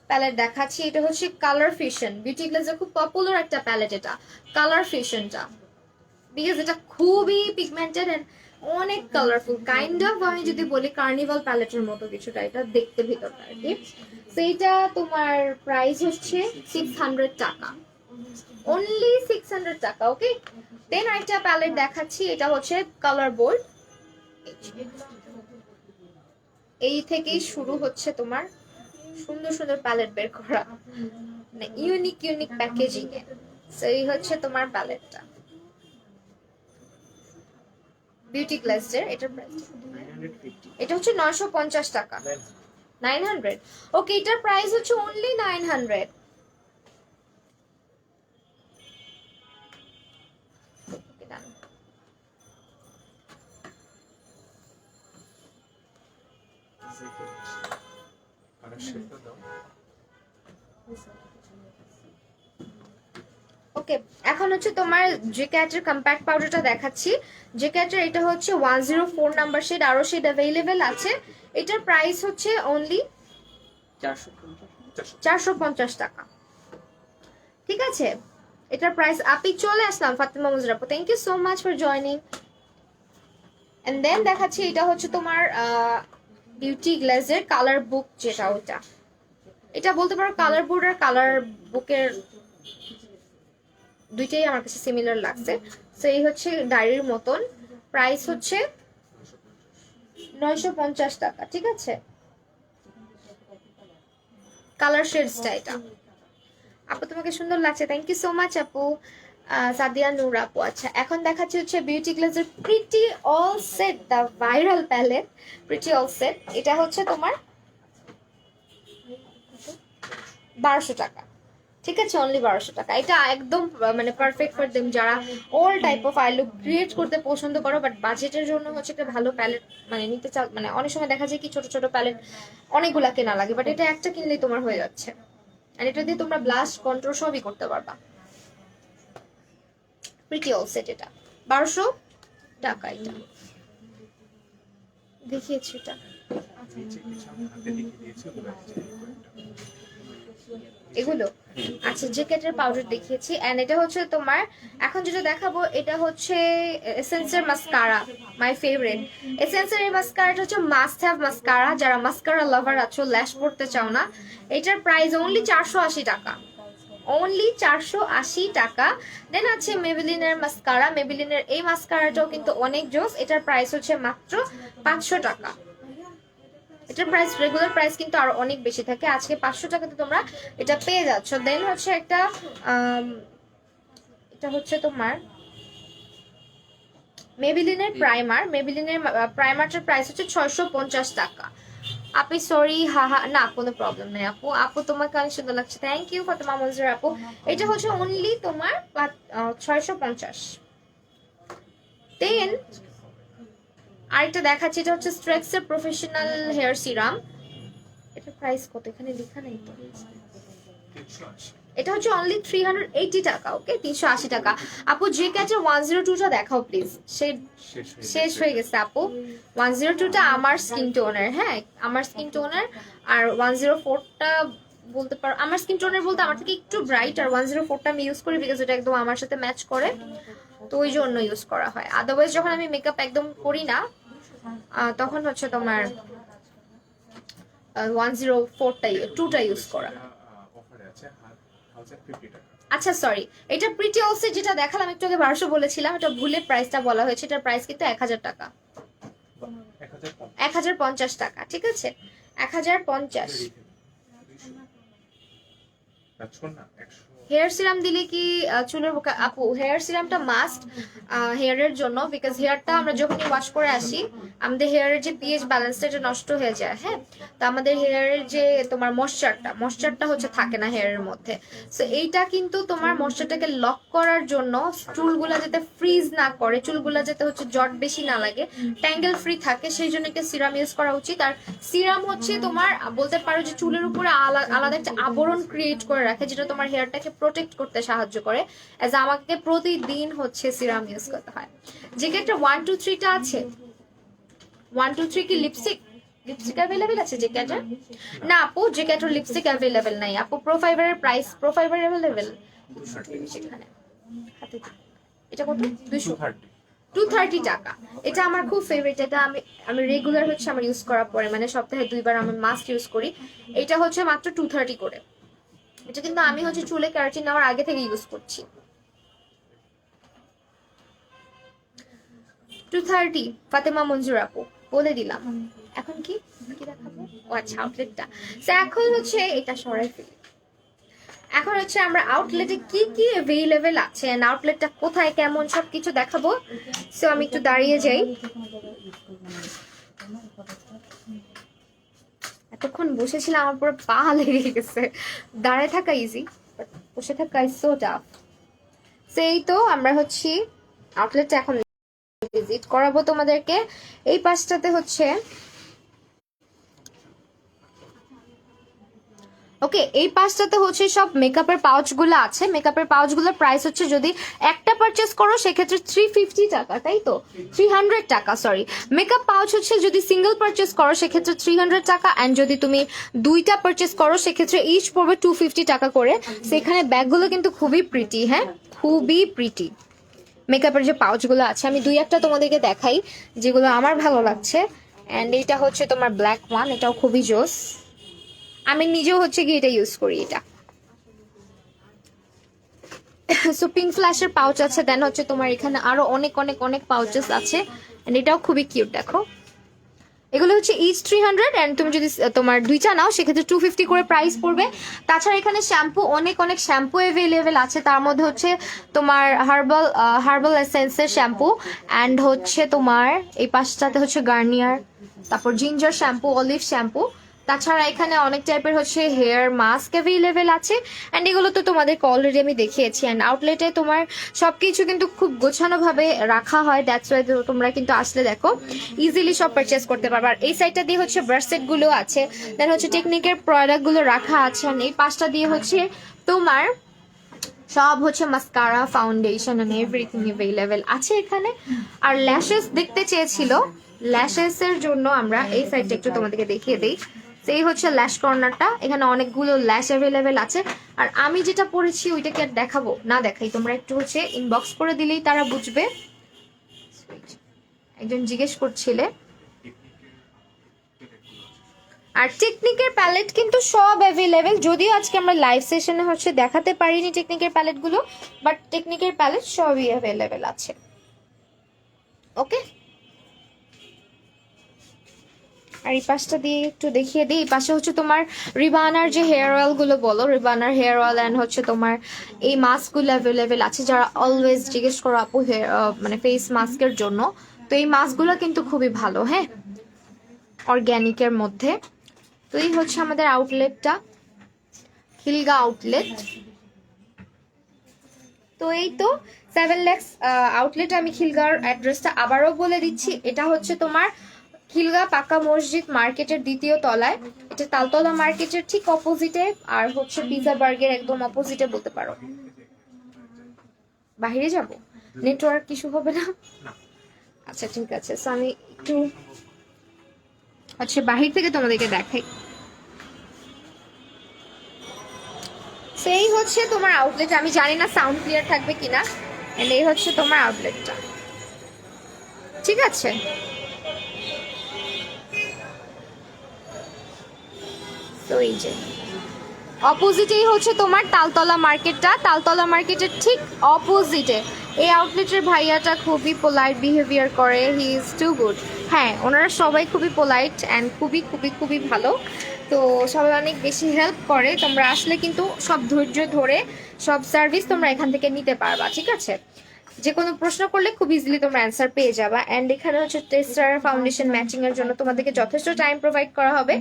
[SPEAKER 1] প্যালেট দেখাচ্ছি। এটা হচ্ছে কালার ফিশন, বিউটি গ্লেজের খুব পপুলার একটা প্যালেট এটা, কালার ফিশনটা। বিকজ এটা খুবই পিগমেন্টেড এন্ড অনেক কালারফুল, কাইন্ড অফ আমি যদি বলি কার্নিভাল প্যালেটের মতো কিছুটা এটা দেখতে ভিতরটা আর কি। সেইটা তোমার প্রাইস হচ্ছে 600 টাকা, অনলি 600 টাকা। ওকে, দেন আরেকটা প্যালেট দেখাচ্ছি। এটা হচ্ছে কালার বোর্ড, এই থেকেই শুরু হচ্ছে তোমার সুন্দর সুন্দর প্যালেট বের করা, মানে ইউনিক প্যাকেজিং এ। সো এই হচ্ছে তোমার প্যালেটটা বিউটি গ্লেজের। এটার প্রাইস এটা হচ্ছে 950 টাকা, 900। ওকে, এটার প্রাইস হচ্ছে অনলি 900। ওকে, এখন হচ্ছে তোমার জেক্যাটের কম্প্যাক্ট পাউডারটা দেখাচ্ছি। জেক্যাটের এটা হচ্ছে 104 নাম্বার শেড, আরো শেড অ্যাভেলেবেল আছে। এটার প্রাইস হচ্ছে অনলি 450 টাকা। ঠিক আছে, এটার প্রাইস আপনি চলে আসলাম ফাতেমা মুজরাপু, thank you so much for joining. And then দেখাচ্ছি এটা হচ্ছে তোমার বিউটি গ্লেজের কালার বুক, যেটা ওটা এটা বলতে পারো কালার বোর্ড আর কালার বুকের দুইটাই আমার কাছে সিমিলার লাগছে। সো এই হচ্ছে ডায়েরির মতন, প্রাইস হচ্ছে 950 টাকা। ঠিক আছে, কালার শেডসটা এটা। আপু তোমাকে সুন্দর লাগছে, থ্যাংক ইউ সো মাচ আপু। সাদিয়া নূর আপু। আচ্ছা, এখন দেখাচ্ছি হচ্ছে বিউটি গ্লেজের pretty all set, the viral palette pretty all set. এটা হচ্ছে তোমার 1200 টাকা। ঠিক আছে, অনলি 1200 টাকা। এটা একদম মানে পারফেক্ট ফর দেম যারা all type of I look create করতে পছন্দ করো, বাট বাজেটের জন্য হচ্ছে একটা ভালো প্যালেট মানে নিতে চাও। মানে অনেক সময় দেখা যায় কি ছোট ছোট প্যালেট অনেকগুলা কেনা লাগে, বাট এটা একটা কিনলেই তোমার হয়ে যাচ্ছে। আর এটা দিয়ে তোমরা ব্লাশ কন্ট্রোল সবই করতে পারবা। প্রিটি অল সেট এটা 1200 টাকা। এটা দেখিয়েছি এটা এগুলো। আচ্ছা, জ্যাকেটের পাউডার দেখিয়েছি, এন্ড এটা হচ্ছে তোমার এখন যেটা দেখাবো এটা হচ্ছে এসেন্সের মাস্কারা, মাই ফেভারিট। এসেন্সের এই মাস্কারাটা হচ্ছে মাস্ট হ্যাভ মাস্কারা, যারা মাস্কারা লাভার আছো, ল্যাশ পড়তে চাও না। এটার প্রাইস অনলি 480 টাকা, অনলি 480 টাকা। দেন আছে মেবেলিনের মাস্কারা, মেবেলিনের এই মাস্কারাটাও কিন্তু অনেক জোস। এটার প্রাইস হচ্ছে মাত্র 500 টাকা। এটার প্রাইস রেগুলার প্রাইস কিন্তু আরো অনেক বেশি থাকে, আজকে 500 টাকাতে তোমরা এটা পেয়ে যাচ্ছ। দেন হচ্ছে একটা এটা হচ্ছে তোমার মেবেলিনের প্রাইমার, মেবেলিনের প্রাইমারটার প্রাইস হচ্ছে 650 টাকা। আপনি সরি, না কোনো প্রবলেম নেই আপু। আপু তোমাকে অনেক সুন্দর লাগছে, থ্যাংক ইউ ফাতেমা মনজুর আপু। এটা হচ্ছে অনলি তোমার 650। দেন আরেকটা দেখাচ্ছি, এটা হচ্ছে স্ট্রেক্সের প্রফেশনাল হেয়ার সিরাম। এটার প্রাইস কত এখানে লেখা নেই তো। এটা হচ্ছে অনলি 380 টাকা। ওকে, 380 টাকা। আপু যে ক্যাটের 102টা দেখাও প্লিজ, শেষ হয়ে গেছে আপু। 102টা আমার স্কিন টোনার, হ্যাঁ আমার স্কিন টোনার, আর 104টা বলতে পারো আমার স্কিন টোনের বলতে আমার থেকে একটু ব্রাইট, আর 104টা আমি ইউজ করি বিকজ এটা একদম আমার সাথে ম্যাচ করে, তো ওই জন্য ইউজ করা হয়। আদারওয়াইজ যখন আমি মেকআপ একদম করি না তখন হচ্ছে তোমার 104টা 2টা ইউজ করা।
[SPEAKER 3] অফারে আছে 1050 টাকা।
[SPEAKER 1] আচ্ছা সরি, এটা প্রিটি অলসে যেটা দেখালাম একটু আগে 1200 বলেছিলাম, এটা ভুলে প্রাইসটা বলা হয়েছে, এটার প্রাইস কিন্তু 1000 টাকা, 1050 টাকা, ঠিক আছে 1050। হেয়ার সিরাম দিলে কি চুলের আপু হেয়ার সিরামটা মাস্ট হেয়ারের জন্য, বিকজ হেয়ারটা আমরা যখনই ওয়াশ করে আসি আমাদের হেয়ারের যে পিএইচ ব্যালেন্সটা এটা নষ্ট হয়ে যায়, হ্যাঁ, তো আমাদের হেয়ারের যে তোমার ময়শ্চারটা হচ্ছে থাকে না হেয়ারের মধ্যে, সো এইটা কিন্তু তোমার ময়শ্চারটাকে লক করার জন্য, চুলগুলা যাতে ফ্রিজ না করে, চুলগুলা যাতে হচ্ছে জট বেশি না লাগে, ট্যাঙ্গেল ফ্রি থাকে, সেই জন্য একটা সিরাম ইউজ করা উচিত। আর সিরাম হচ্ছে তোমার বলতে পারো যে চুলের উপরে আলাদা একটা আবরণ ক্রিয়েট করে রাখে, যেটা তোমার হেয়ারটাকে প্রোটেক্ট করতে সাহায্য করে। অ্যাজ আমাকে প্রতিদিন হচ্ছে সিরাম ইউজ করতে হয়। যে ক্ষেত্রে 1 2 3টা আছে, 1 2 3 কি লিপস্টিক অ্যাভেলেবেল আছে যে ক্যাটার? না আপু, যে ক্যাটার লিপস্টিক অ্যাভেলেবেল নাই আপু। প্রোফাইবারের প্রাইস, প্রোফাইবার অ্যাভেলেবেল সেখানে হাতে, এটা কত? 230 টাকা। এটা আমার খুব ফেভারিট, এটা আমি রেগুলার হচ্ছে আমার ইউজ করার পরে, মানে সপ্তাহে 2বার আমি মাস্ট ইউজ করি। এটা হচ্ছে মাত্র 230 করে। এটা কিন্তু আমি হচ্ছে চুলে কেরাটিন নেওয়ার আগে থেকে ইউজ করছি। 230 ফাতেমা মঞ্জুর আপু বলে দিলাম। এখন কি কি দেখাবো? ও আচ্ছা আউটলেটটা। সো এখন হচ্ছে এটা সরাই ফেলি। এখন হচ্ছে আমরা আউটলেটে কি কি অ্যাভেলেবেল আছে এন্ড আউটলেটটা কোথায় কেমন সবকিছু দেখাবো। সো আমি একটু দাঁড়িয়ে যাই। এতক্ষণ বসেছিলাম আমার পুরো পা লেগে গেছে। দাঁড়ায় থাকা ইজি, বসে থাকা ইজ সো টাফ। সেই তো আমরা হচ্ছে আউটলেটটা এখন ভিজিট করাবো তোমাদেরকে। এই পাশটাতে হচ্ছে ওকে, এই পাঁচটাতে হচ্ছে সব মেকআপের পাউচগুলো আছে। মেকআপের পাউচগুলোর প্রাইস হচ্ছে যদি একটা পারচেস করো সেক্ষেত্রে 350 টাকা, তাই তো 300 টাকা সরি। মেকআপ পাউচ হচ্ছে যদি সিঙ্গেল পারচেস করো সেক্ষেত্রে 300 টাকা, অ্যান্ড যদি তুমি দুইটা পারচেস করো সেক্ষেত্রে ইচ পড়বে 250 টাকা করে। সেখানে ব্যাগগুলো কিন্তু খুবই প্রিটি, হ্যাঁ খুবই প্রিটি। মেকআপের যে পাউচগুলো আছে আমি দুই একটা তোমাদেরকে দেখাই যেগুলো আমার ভালো লাগছে। অ্যান্ড এটা হচ্ছে তোমার ব্ল্যাক ওয়ান, এটাও খুবই জোস, আমি নিজেও হচ্ছে কি এটা ইউজ করি এটা। সো পিঙ্ক ফ্ল্যাশের পাউচ আছে, দেন হচ্ছে তোমার এখানে আরো অনেক অনেক অনেক পাউচেস আছে, এন্ড এটাও খুবই কিউট। দেখো এগুলো হচ্ছে ইচ 300, এন্ড তুমি যদি তোমার দুইটা নাও সেক্ষেত্রে 250 করে প্রাইস পড়বে। তাছাড়া এখানে শ্যাম্পু অনেক অনেক শ্যাম্পু অ্যাভেলেবেল আছে, তার মধ্যে হচ্ছে তোমার হার্বাল এসেন্সের শ্যাম্পু, অ্যান্ড হচ্ছে তোমার এই পাশটাতে হচ্ছে গার্নিয়ার, তারপর জিঞ্জার শ্যাম্পু, অলিভ শ্যাম্পু। তাছাড়া এখানে অনেক টাইপের হচ্ছে হেয়ার মাস্ক অ্যাভেলেবেল আছে, অ্যান্ড এগুলো তো তোমাদেরকে অলরেডি আমি দেখিয়েছি। অ্যান্ড আউটলেটে তোমার সবকিছু কিন্তু খুব গোছানোভাবে রাখা হয়, দ্যাটস ওয়াই তোমরা কিন্তু আসলে দেখো ইজিলি সব পারচেস করতে পারবে। আর এই সাইডটা দিয়ে হচ্ছে ব্রাশ গুলো আছে, দেন হচ্ছে টেকনিকের প্রোডাক্টগুলো রাখা আছে, আর এই পাশটা দিয়ে হচ্ছে তোমার সব হচ্ছে mascara, foundation and everything available আছে এখানে। আর ল্যাশেস দেখতে চেয়েছিল, ল্যাশেস এর জন্য আমরা এই সাইডটা একটু তোমাদেরকে দেখিয়ে দিই। সেই হচ্ছে ল্যাশ কর্নারটা, এখানে অনেকগুলো ল্যাশ অ্যাভেলেবেল আছে। আর আমি যেটা পরেছি ওইটাকে আর দেখাবো না, দেখাই তোমরা একটু হচ্ছে ইনবক্স করে দিলেই তারা বুঝবে। একজন জিজ্ঞেস করছিলে। আর টেকনিকের প্যালেট কিন্তু সব অ্যাভেলেবেল, যদিও আজকে আমরা লাইভ সেশনে হচ্ছে দেখাতে পারিনি টেকনিকের প্যালেটগুলো, বাট টেকনিকের প্যালেট সবই অ্যাভেলেবেল আছে। ওকে, আর এই পাশটা দিয়ে একটু দেখিয়ে দিই। এই পাশে হচ্ছে তোমার রিবানার যে হেয়ার অয়েল গুলো বলো, রিবানার হেয়ার অয়েল অ্যান্ড হচ্ছে তোমার এই মাস্কগুলো অ্যাভেলেবেল আছে। যারা অলওয়েজ জিজ্ঞেস করো আপু মানে ফেস মাস্কের জন্য, তো এই মাস্কগুলো কিন্তু খুবই ভালো, হ্যাঁ অর্গ্যানিকের মধ্যে। তো এই হচ্ছে আমাদের আউটলেটটা, খিলগা আউটলেট। তো এই তো 7 লাখ আউটলেট। আমি খিলগার অ্যাড্রেসটা আবারও বলে দিচ্ছি, এটা হচ্ছে তোমার খিলগা পাকা মসজিদ মার্কেটের 2য় তলায়, এটা তালতলা মার্কেটের ঠিক অপোজিটে, আর হচ্ছে পিজা বার্গের একদম অপোজিটে বলতে পারো। বাইরে যাব, নেটওয়ার্ক কিছু হবে না? আচ্ছা ঠিক আছে, সো আমি একটু হচ্ছে বাহির থেকে তোমাদেরকে দেখাই। সেই হচ্ছে তোমার আউটলেট, আমি জানি না সাউন্ড ক্লিয়ার থাকবে কিনা, এন্ড এই হচ্ছে তোমার আউটলেটটা, ঠিক আছে? তো এই যে অপোজিটেই হচ্ছে তোমার তালতলা মার্কেটটা, তালতলা মার্কেটের ঠিক অপোজিটে এই আউটলেটের ভাইয়াটা খুবই পোলাইট বিহেভিয়ার করে, হি ইজ টু গুড। হ্যাঁ, ওনারা সবাই খুবই পোলাইট অ্যান্ড খুবই খুবই খুবই ভালো, তো সবাই অনেক বেশি হেল্প করে। তোমরা আসলে কিন্তু সব ধৈর্য ধরে সব সার্ভিস তোমরা এখান থেকে নিতে পারবা, ঠিক আছে? যে কোনো প্রশ্ন করলে খুব ইজিলি তোমরা অ্যান্সার পেয়ে যাবা। অ্যান্ড এখানে হচ্ছে টেস্টার ফাউন্ডেশন ম্যাচিং এর জন্য তোমাদেরকে যথেষ্ট টাইম প্রোভাইড করা হবে।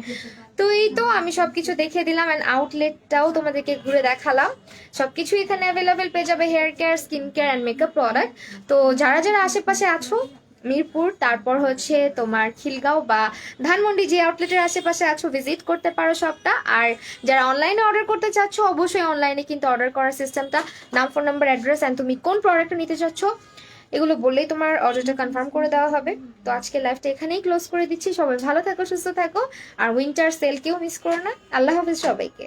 [SPEAKER 1] তো এই তো আমি সবকিছু দেখিয়ে দিলাম অ্যান্ড আউটলেটটাও তোমাদেরকে ঘুরে দেখালাম। সবকিছু এখানে অ্যাভেলেবেল পেয়ে যাবে, hair care, skin care and makeup product. তো যারা যারা আশেপাশে আছো, মিরপুর, তারপর হচ্ছে তোমার খিলগাঁও বা ধানমন্ডি, যে আউটলেটের আশেপাশে আছো, ভিজিট করতে পারো সবটা। আর যারা অনলাইনে অর্ডার করতে চাচ্ছ, অবশ্যই অনলাইনে কিন্তু অর্ডার করার সিস্টেমটা, নাম, ফোন নাম্বার, অ্যাড্রেস অ্যান্ড তুমি কোন প্রোডাক্টটা নিতে চাচ্ছ এগুলো বললেই তোমার অর্ডারটা কনফার্ম করে দেওয়া হবে। তো আজকে লাইভটা এখানেই ক্লোজ করে দিচ্ছি। সবাই ভালো থাকো, সুস্থ থাকো, আর উইন্টার সেলকেও মিস করো না। আল্লাহ হাফিজ সবাইকে।